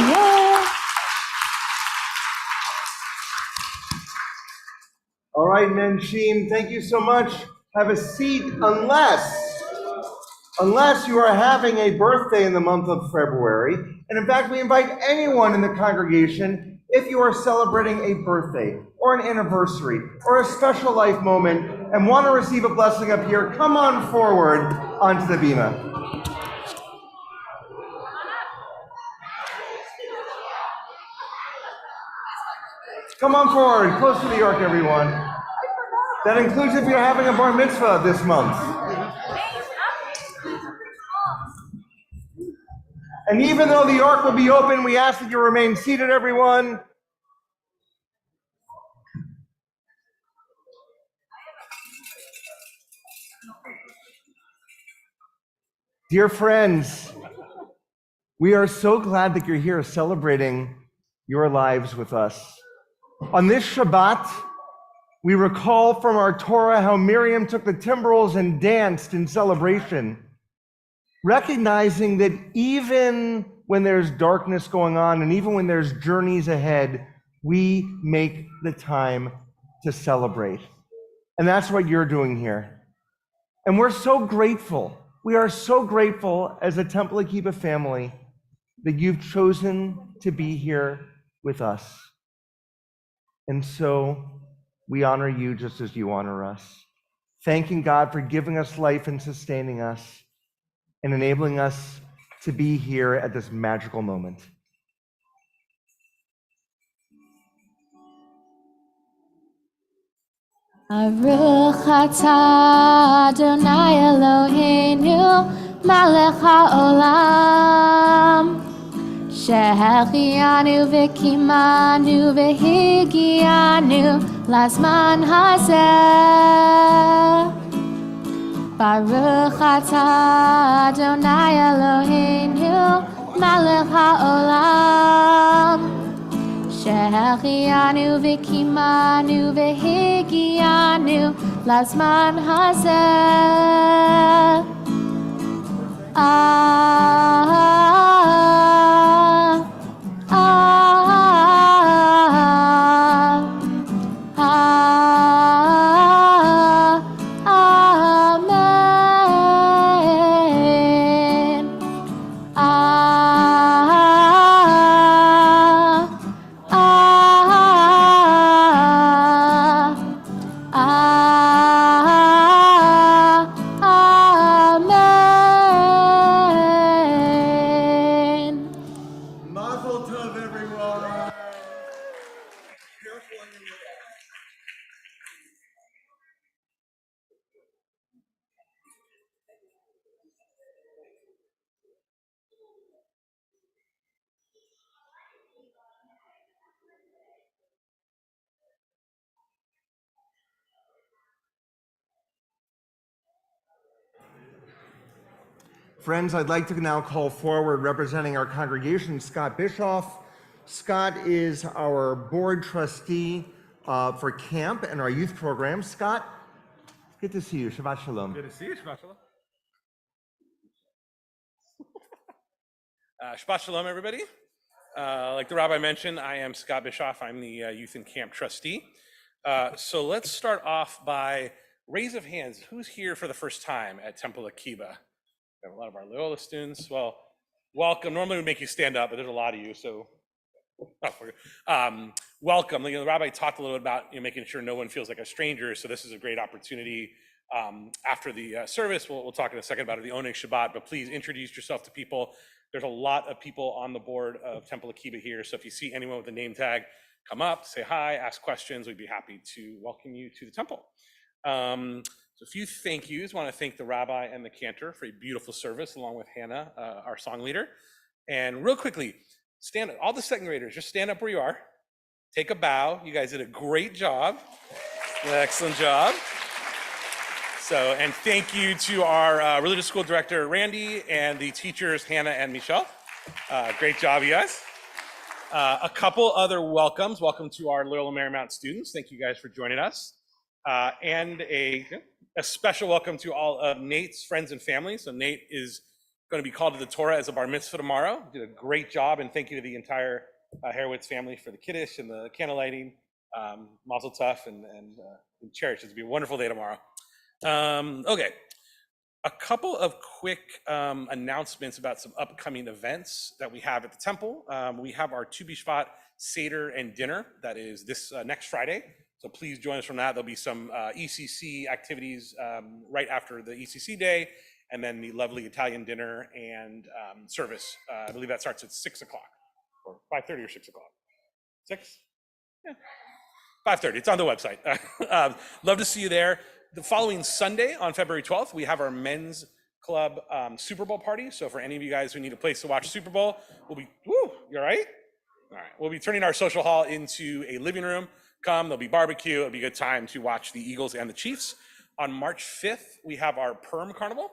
Speaker 6: Yeah.
Speaker 1: All right, Menchim, thank you so much. Have a seat unless you are having a birthday in the month of February. And in fact, we invite anyone in the congregation, if you are celebrating a birthday or an anniversary or a special life moment and want to receive a blessing up here, come on forward onto the bima. Come on forward, close to the ark, everyone. That includes if you're having a bar mitzvah this month. And even though the ark will be open, we ask that you remain seated, everyone. Dear friends, we are so glad that you're here celebrating your lives with us. On this Shabbat, we recall from our Torah how Miriam took the timbrels and danced in celebration, recognizing that even when there's darkness going on and even when there's journeys ahead, we make the time to celebrate. And that's what you're doing here. And we're so grateful. We are so grateful as a Temple Akiba family that you've chosen to be here with us. And so we honor you just as you honor us, thanking God for giving us life and sustaining us and enabling us to be here at this magical moment.
Speaker 6: Baruch atah Adonai Eloheinu melech haolam שהחיינו וקיימנו והגיענו לזמן הזה. ברוך אתה אדוני אלוהינו מלך העולם שהחיינו וקיימנו והגיענו לזמן הזה.
Speaker 1: Friends, I'd like to now call forward, representing our congregation, Scott Bischoff. Scott is our board trustee for camp and our youth program. Scott, good to see you. Shabbat Shalom.
Speaker 12: Good to see you. Shabbat Shalom. Shabbat Shalom, everybody. Like the rabbi mentioned, I am Scott Bischoff. I'm the youth and camp trustee. So let's start off by raise of hands. Who's here for the first time at Temple Akiba? We have a lot of our Loyola students. Well, welcome. Normally we make you stand up, but there's a lot of you, so welcome. The rabbi talked a little bit about making sure no one feels like a stranger. So this is a great opportunity. After the service, we'll talk in a second about the Oneg Shabbat, but please introduce yourself to people. There's a lot of people on the board of Temple Akiba here. So if you see anyone with a name tag, come up, say hi, ask questions. We'd be happy to welcome you to the temple. So a few thank yous. I want to thank the rabbi and the cantor for a beautiful service, along with Hannah, our song leader. And real quickly, stand up. All the second graders, just stand up where you are. Take a bow. You guys did a great job. Excellent job. So, and thank you to our religious school director, Randy, and the teachers, Hannah and Michelle. Great job, you guys. A couple other welcomes. Welcome to our Loyola Marymount students. Thank you guys for joining us. And a special welcome to all of Nate's friends and family. So Nate is going to be called to the Torah as a bar mitzvah tomorrow. Did a great job, and thank you to the entire Harowitz family for the kiddush and the candle lighting. Mazel tov and cherish. It's going to be a wonderful day tomorrow. Okay, a couple of quick announcements about some upcoming events that we have at the temple. We have our Tu B'Shvat Seder and dinner. That is this next Friday. So please join us from that. There'll be some ECC activities right after the ECC day, and then the lovely Italian dinner and service. I believe that starts at 6 o'clock, or 5:30 or 6 o'clock. 6? Yeah, 5:30. It's on the website. Love to see you there. The following Sunday, on February 12th, we have our men's club Super Bowl party. So for any of you guys who need a place to watch Super Bowl, we'll be, you all right? All right, we'll be turning our social hall into a living room. Come, there'll be barbecue. It'll be a good time to watch the Eagles and the Chiefs. On March 5th, we have our Perm Carnival.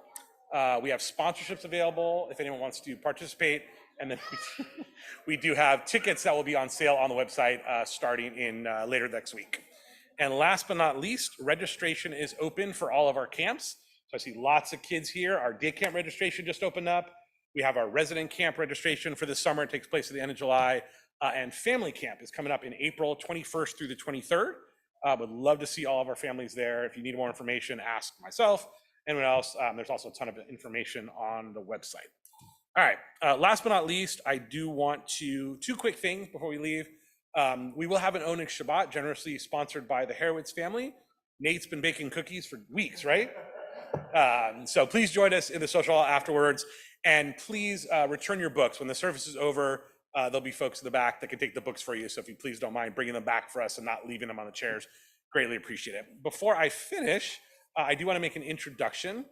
Speaker 12: We have sponsorships available if anyone wants to participate. And then we do have tickets that will be on sale on the website starting in later next week. And last but not least, registration is open for all of our camps. So I see lots of kids here. Our day camp registration just opened up. We have our resident camp registration for this summer. It takes place at the end of July. And family camp is coming up in April 21st through the 23rd. Would love to see all of our families there. If you need more information, ask myself, anyone else, there's also a ton of information on the website. All right, last but not least, I do want to, two quick things before we leave. We will have an Oneg Shabbat, generously sponsored by the Harowitz family. Nate's been baking cookies for weeks, right? So please join us in the social hall afterwards, and please return your books. When the service is over, there'll be folks in the back that can take the books for you. So if you please don't mind bringing them back for us and not leaving them on the chairs, greatly appreciate it. Before I finish, I do want to make an introduction.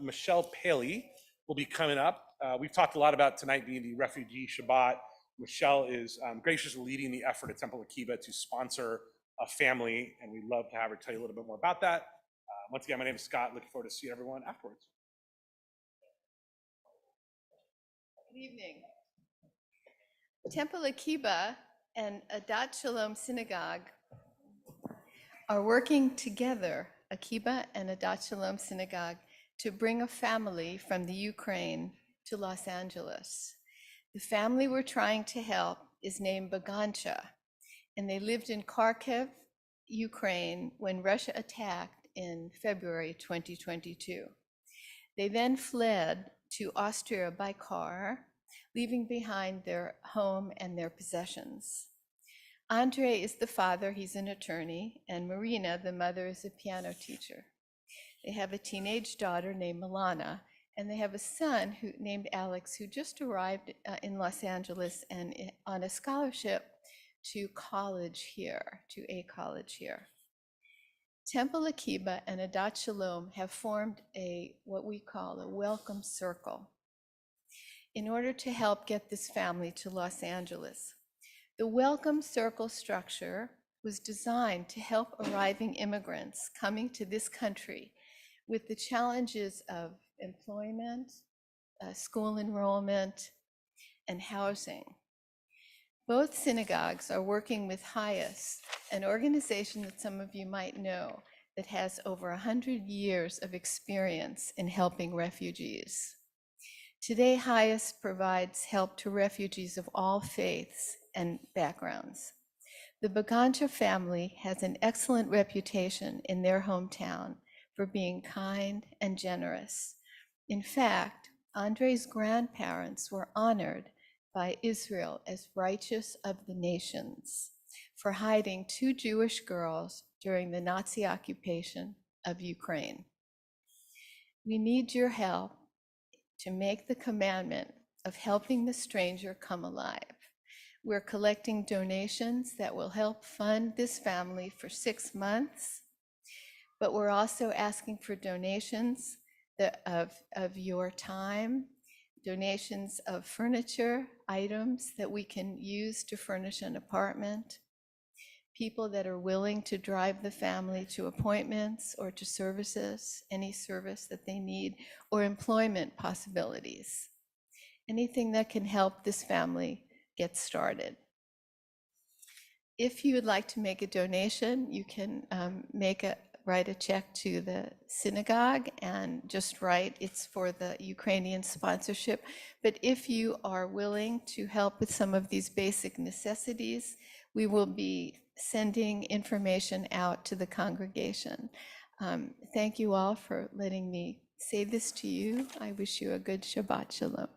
Speaker 12: Michelle Paley will be coming up. We've talked a lot about tonight being the Refugee Shabbat. Michelle is graciously leading the effort at Temple Akiba to sponsor a family, and we'd love to have her tell you a little bit more about that. Once again, my name is Scott. Looking forward to seeing everyone afterwards.
Speaker 13: Good evening. Temple Akiba and Adat Shalom Synagogue are working together, Akiba and Adat Shalom Synagogue, to bring a family from the Ukraine to Los Angeles. The family we're trying to help is named Bagancha, and they lived in Kharkiv, Ukraine, when Russia attacked in February 2022. They then fled to Austria by car, leaving behind their home and their possessions. Andre is the father, he's an attorney, and Marina, the mother, is a piano teacher. They have a teenage daughter named Milana, and they have a son named Alex, who just arrived in Los Angeles and on a scholarship to college here, to a college here. Temple Akiba and Adat Shalom have formed what we call a welcome circle in order to help get this family to Los Angeles. The welcome circle structure was designed to help arriving immigrants coming to this country with the challenges of employment, school enrollment, and housing. Both synagogues are working with HIAS, an organization that some of you might know that has over 100 years of experience in helping refugees. Today, HIAS provides help to refugees of all faiths and backgrounds. The Bagancha family has an excellent reputation in their hometown for being kind and generous. In fact, Andre's grandparents were honored by Israel as righteous of the nations for hiding 2 Jewish girls during the Nazi occupation of Ukraine. We need your help to make the commandment of helping the stranger come alive. We're collecting donations that will help fund this family for 6 months, but we're also asking for donations of your time, donations of furniture, items that we can use to furnish an apartment, people that are willing to drive the family to appointments or to services, any service that they need, or employment possibilities. Anything that can help this family get started. If you would like to make a donation, you can write a check to the synagogue and just write it's for the Ukrainian sponsorship. But if you are willing to help with some of these basic necessities, we will be sending information out to the congregation. Thank you all for letting me say this to you. I wish you a good Shabbat Shalom.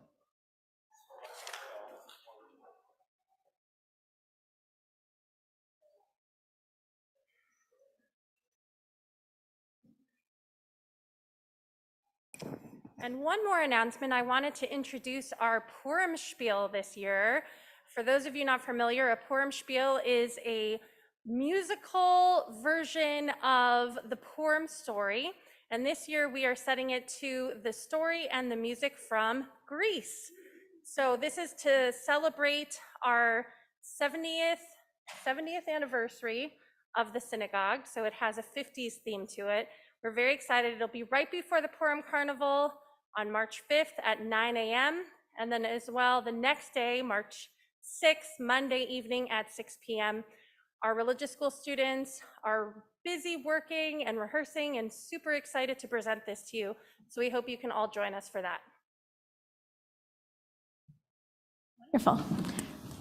Speaker 2: And one more announcement, I wanted to introduce our Purim Spiel this year. For those of you not familiar, a Purim Spiel is a musical version of the Purim story. And this year we are setting it to the story and the music from Greece. So this is to celebrate our 70th anniversary of the synagogue. So it has a 50s theme to it. We're very excited. It'll be right before the Purim Carnival on March 5th at 9 a.m. And then as well, the next day, March 6th, Monday evening at 6 p.m. Our religious school students are busy working and rehearsing and super excited to present this to you. So we hope you can all join us for that.
Speaker 6: Wonderful.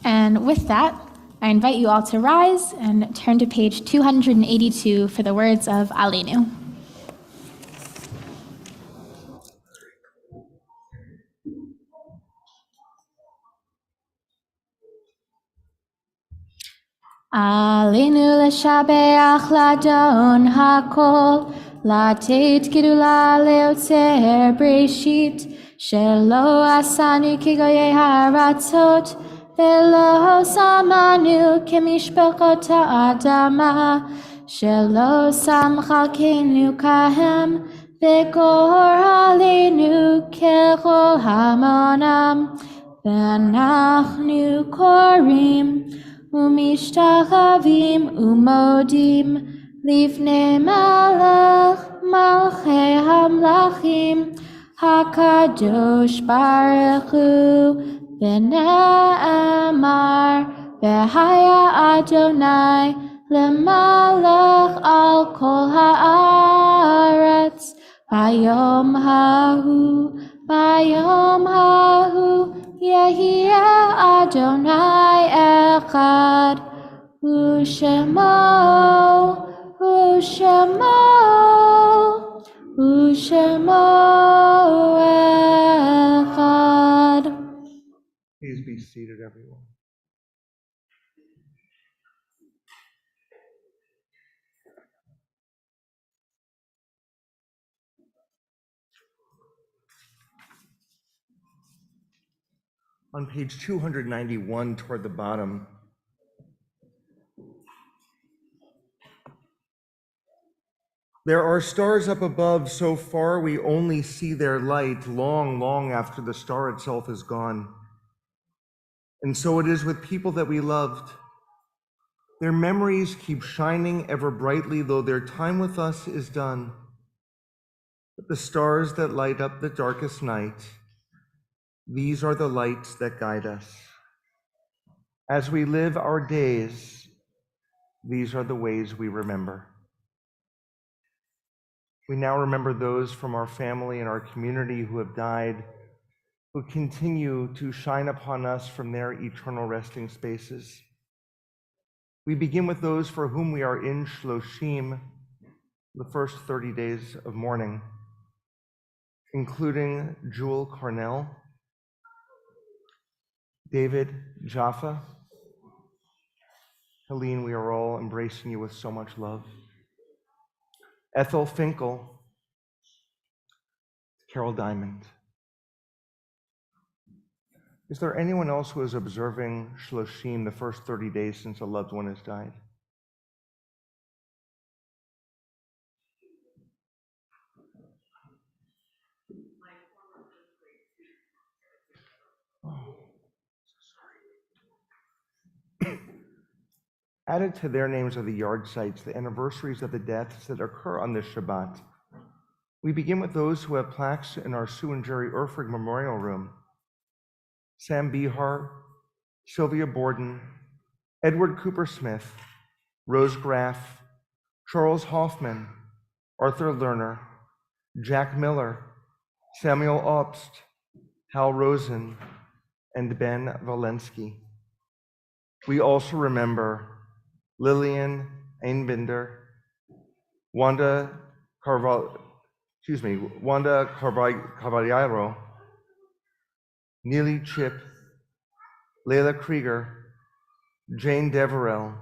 Speaker 6: And with that, I invite you all to rise and turn to page 282 for the words of Aleinu. עלינו לשבח לאדון הכל, לתת גדולה ליוצר בראשית, שלא עשנו כגויי הארצות, ולא שמנו כמשפחות האדמה, שלא שם חלקנו כהם, וגורלנו ככל המונם, ואנחנו קוראים ומשתחווים ומודים לפני מלך מלכי המלכים הקדוש ברוך הוא, ונאמר והיה אדוני למלך על כל הארץ ביום ההוא יהיה אדוני אחד, ושמו אחד.
Speaker 1: Please be seated, everyone. On page 291 toward the bottom, there are stars up above so far we only see their light long, long after the star itself is gone. And so it is with people that we loved. Their memories keep shining ever brightly, though their time with us is done. But the stars that light up the darkest night, these are the lights that guide us. As we live our days, these are the ways we remember. We now remember those from our family and our community who have died, who continue to shine upon us from their eternal resting spaces. We begin with those for whom we are in Shloshim, the first 30 days of mourning, including Jewel Carnell, David Jaffa. Helene, we are all embracing you with so much love. Ethel Finkel, Carol Diamond. Is there anyone else who is observing Shloshim, the first 30 days since a loved one has died? Added to their names are the yard sites, the anniversaries of the deaths that occur on this Shabbat. We begin with those who have plaques in our Sue and Jerry Erfrig Memorial Room. Sam Behar, Sylvia Borden, Edward Cooper Smith, Rose Graff, Charles Hoffman, Arthur Lerner, Jack Miller, Samuel Obst, Hal Rosen, and Ben Walensky. We also remember Lillian Einbinder, Wanda Carvalho, Neely Chip, Layla Krieger, Jane Deverell,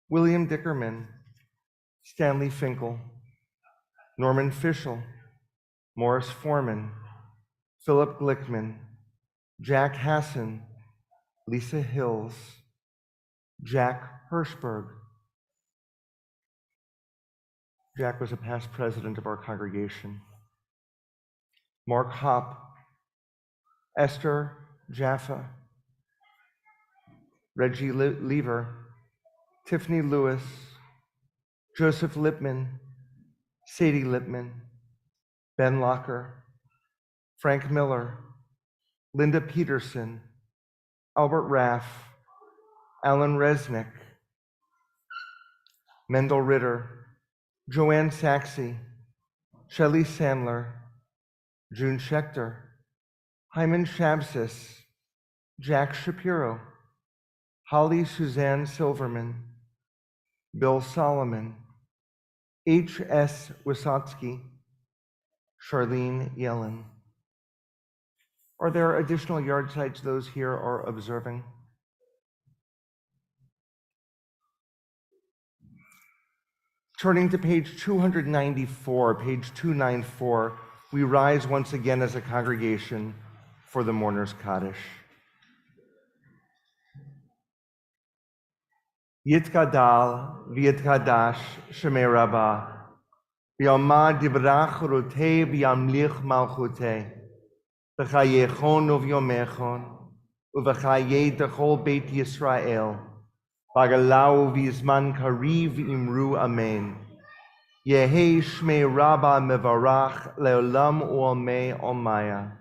Speaker 1: William Dickerman, Stanley Finkel, Norman Fischel, Morris Foreman, Philip Glickman, Jack Hassan, Lisa Hills, Jack Hirschberg. Jack was a past president of our congregation. Mark Hopp, Esther Jaffa, Reggie Lever, Tiffany Lewis, Joseph Lipman, Sadie Lipman, Ben Locker, Frank Miller, Linda Peterson, Albert Raff, Alan Resnick, Mendel Ritter, Joanne Saxey, Shelley Sandler, June Schechter, Hyman Shabsis, Jack Shapiro, Holly Suzanne Silverman, Bill Solomon, H.S. Wysotsky, Charlene Yellen. Are there additional yard sites those here are observing? Turning to page 294, page 294, we rise once again as a congregation for the mourner's Kaddish. Yitgadal v'yitkadash shemei Rabbah, v'yamad divrach rotei v'yamlich malchutei, v'chayechon uv'yomechon, uv'chayei dechol beit Yisrael, v'agalau v'yizman kariv imru amen. Yehi shmei Rabbah mevarach leolam u'amei omaya.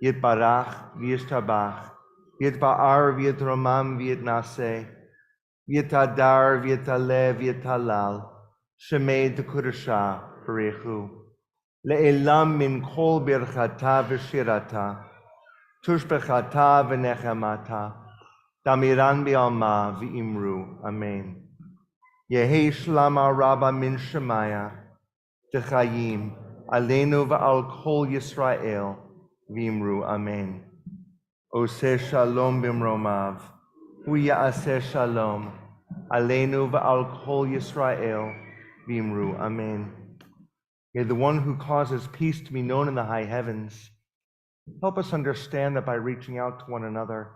Speaker 1: Yitbarach v'yishtabach, yitba'ar v'yitromam v'yitnaseh, v'yitadar v'yitaleh v'yitalal, shemei dekudasha parechu. Le'elam min kol birchata v'shirata, tushbechata v'nechemata, damiran b'alma v'imru. Amen. Yehi shlama Rabbah min shemaya, D'chayim, aleinu v'al kol Yisrael, v'imru amen. Oseh shalom b'mromav, hu ya'aseh shalom, aleinu v'al kol Yisrael, v'imru amen. May the one who causes peace to be known in the high heavens help us understand that by reaching out to one another,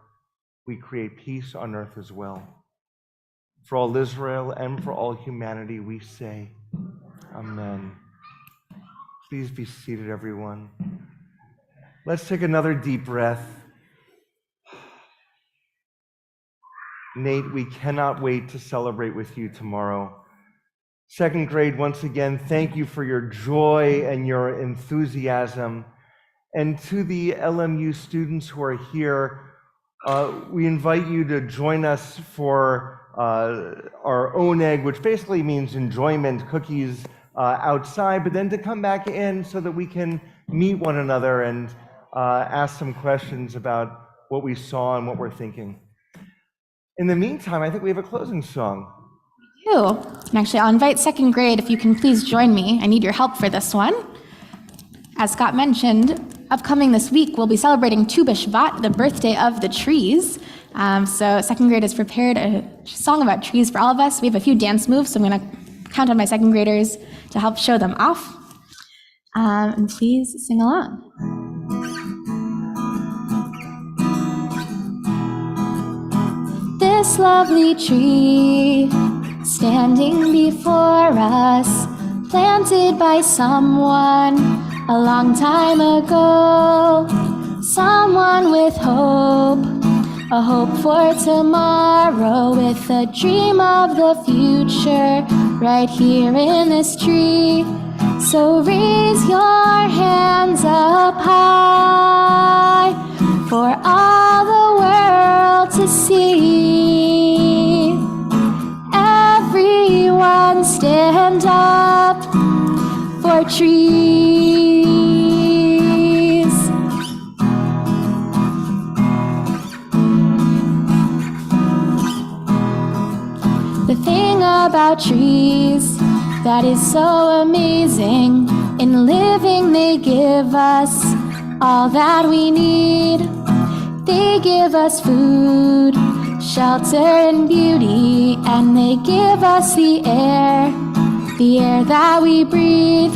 Speaker 1: we create peace on earth as well. For all Israel and for all humanity, we say, Amen. Please be seated, everyone. Let's take another deep breath. Nate, we cannot wait to celebrate with you tomorrow. Second grade, once again, thank you for your joy and your enthusiasm. And to the LMU students who are here, we invite you to join us for our own egg, which basically means enjoyment, cookies outside, but then to come back in so that we can meet one another and ask some questions about what we saw and what we're thinking. In the meantime, I think we have a closing song.
Speaker 6: We do. And actually, I'll invite second grade if you can please join me. I need your help for this one. As Scott mentioned, upcoming this week, we'll be celebrating Tu B'Shvat, the birthday of the trees. So second grade has prepared a song about trees for all of us. We have a few dance moves, so I'm going to count on my second graders to help show them off. And please sing along. This lovely tree, standing before us, planted by someone a long time ago. Someone with hope, a hope for tomorrow, with a dream of the future right here in this tree. So raise your hands up high for all the world to see. Everyone stand up for trees. The thing about trees that is so amazing, in living they give us all that we need. They give us food, shelter and beauty, and they give us the air that we breathe.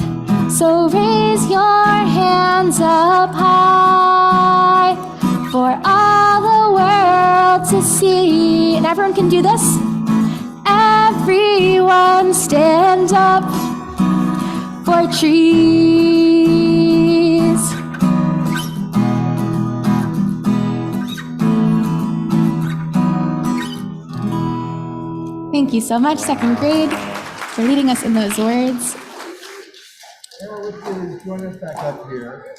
Speaker 6: So raise your hands up high for all the world to see. And everyone can do this. Everyone stand up for trees. Thank you so much, second grade, for leading us in those words.
Speaker 1: Join us back up here.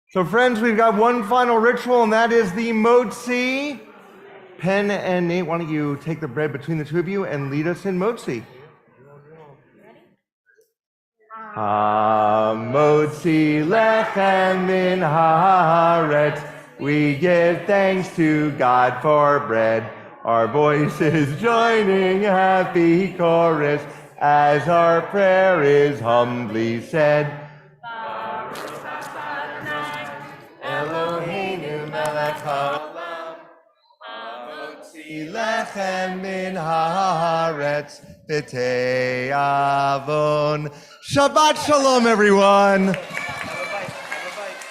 Speaker 1: So friends, we've got one final ritual, and that is the Motzi. Penn and Nate, why don't you take the bread between the two of you and lead us in Motzi. Motzi lechem min haaretz. We give thanks to God for bread. Our voices joining happy chorus as our prayer is humbly said. Eloheinu melech haolam, motzi lechem min haaretz. Eretz B'tei Avon. Shabbat Shalom, everyone.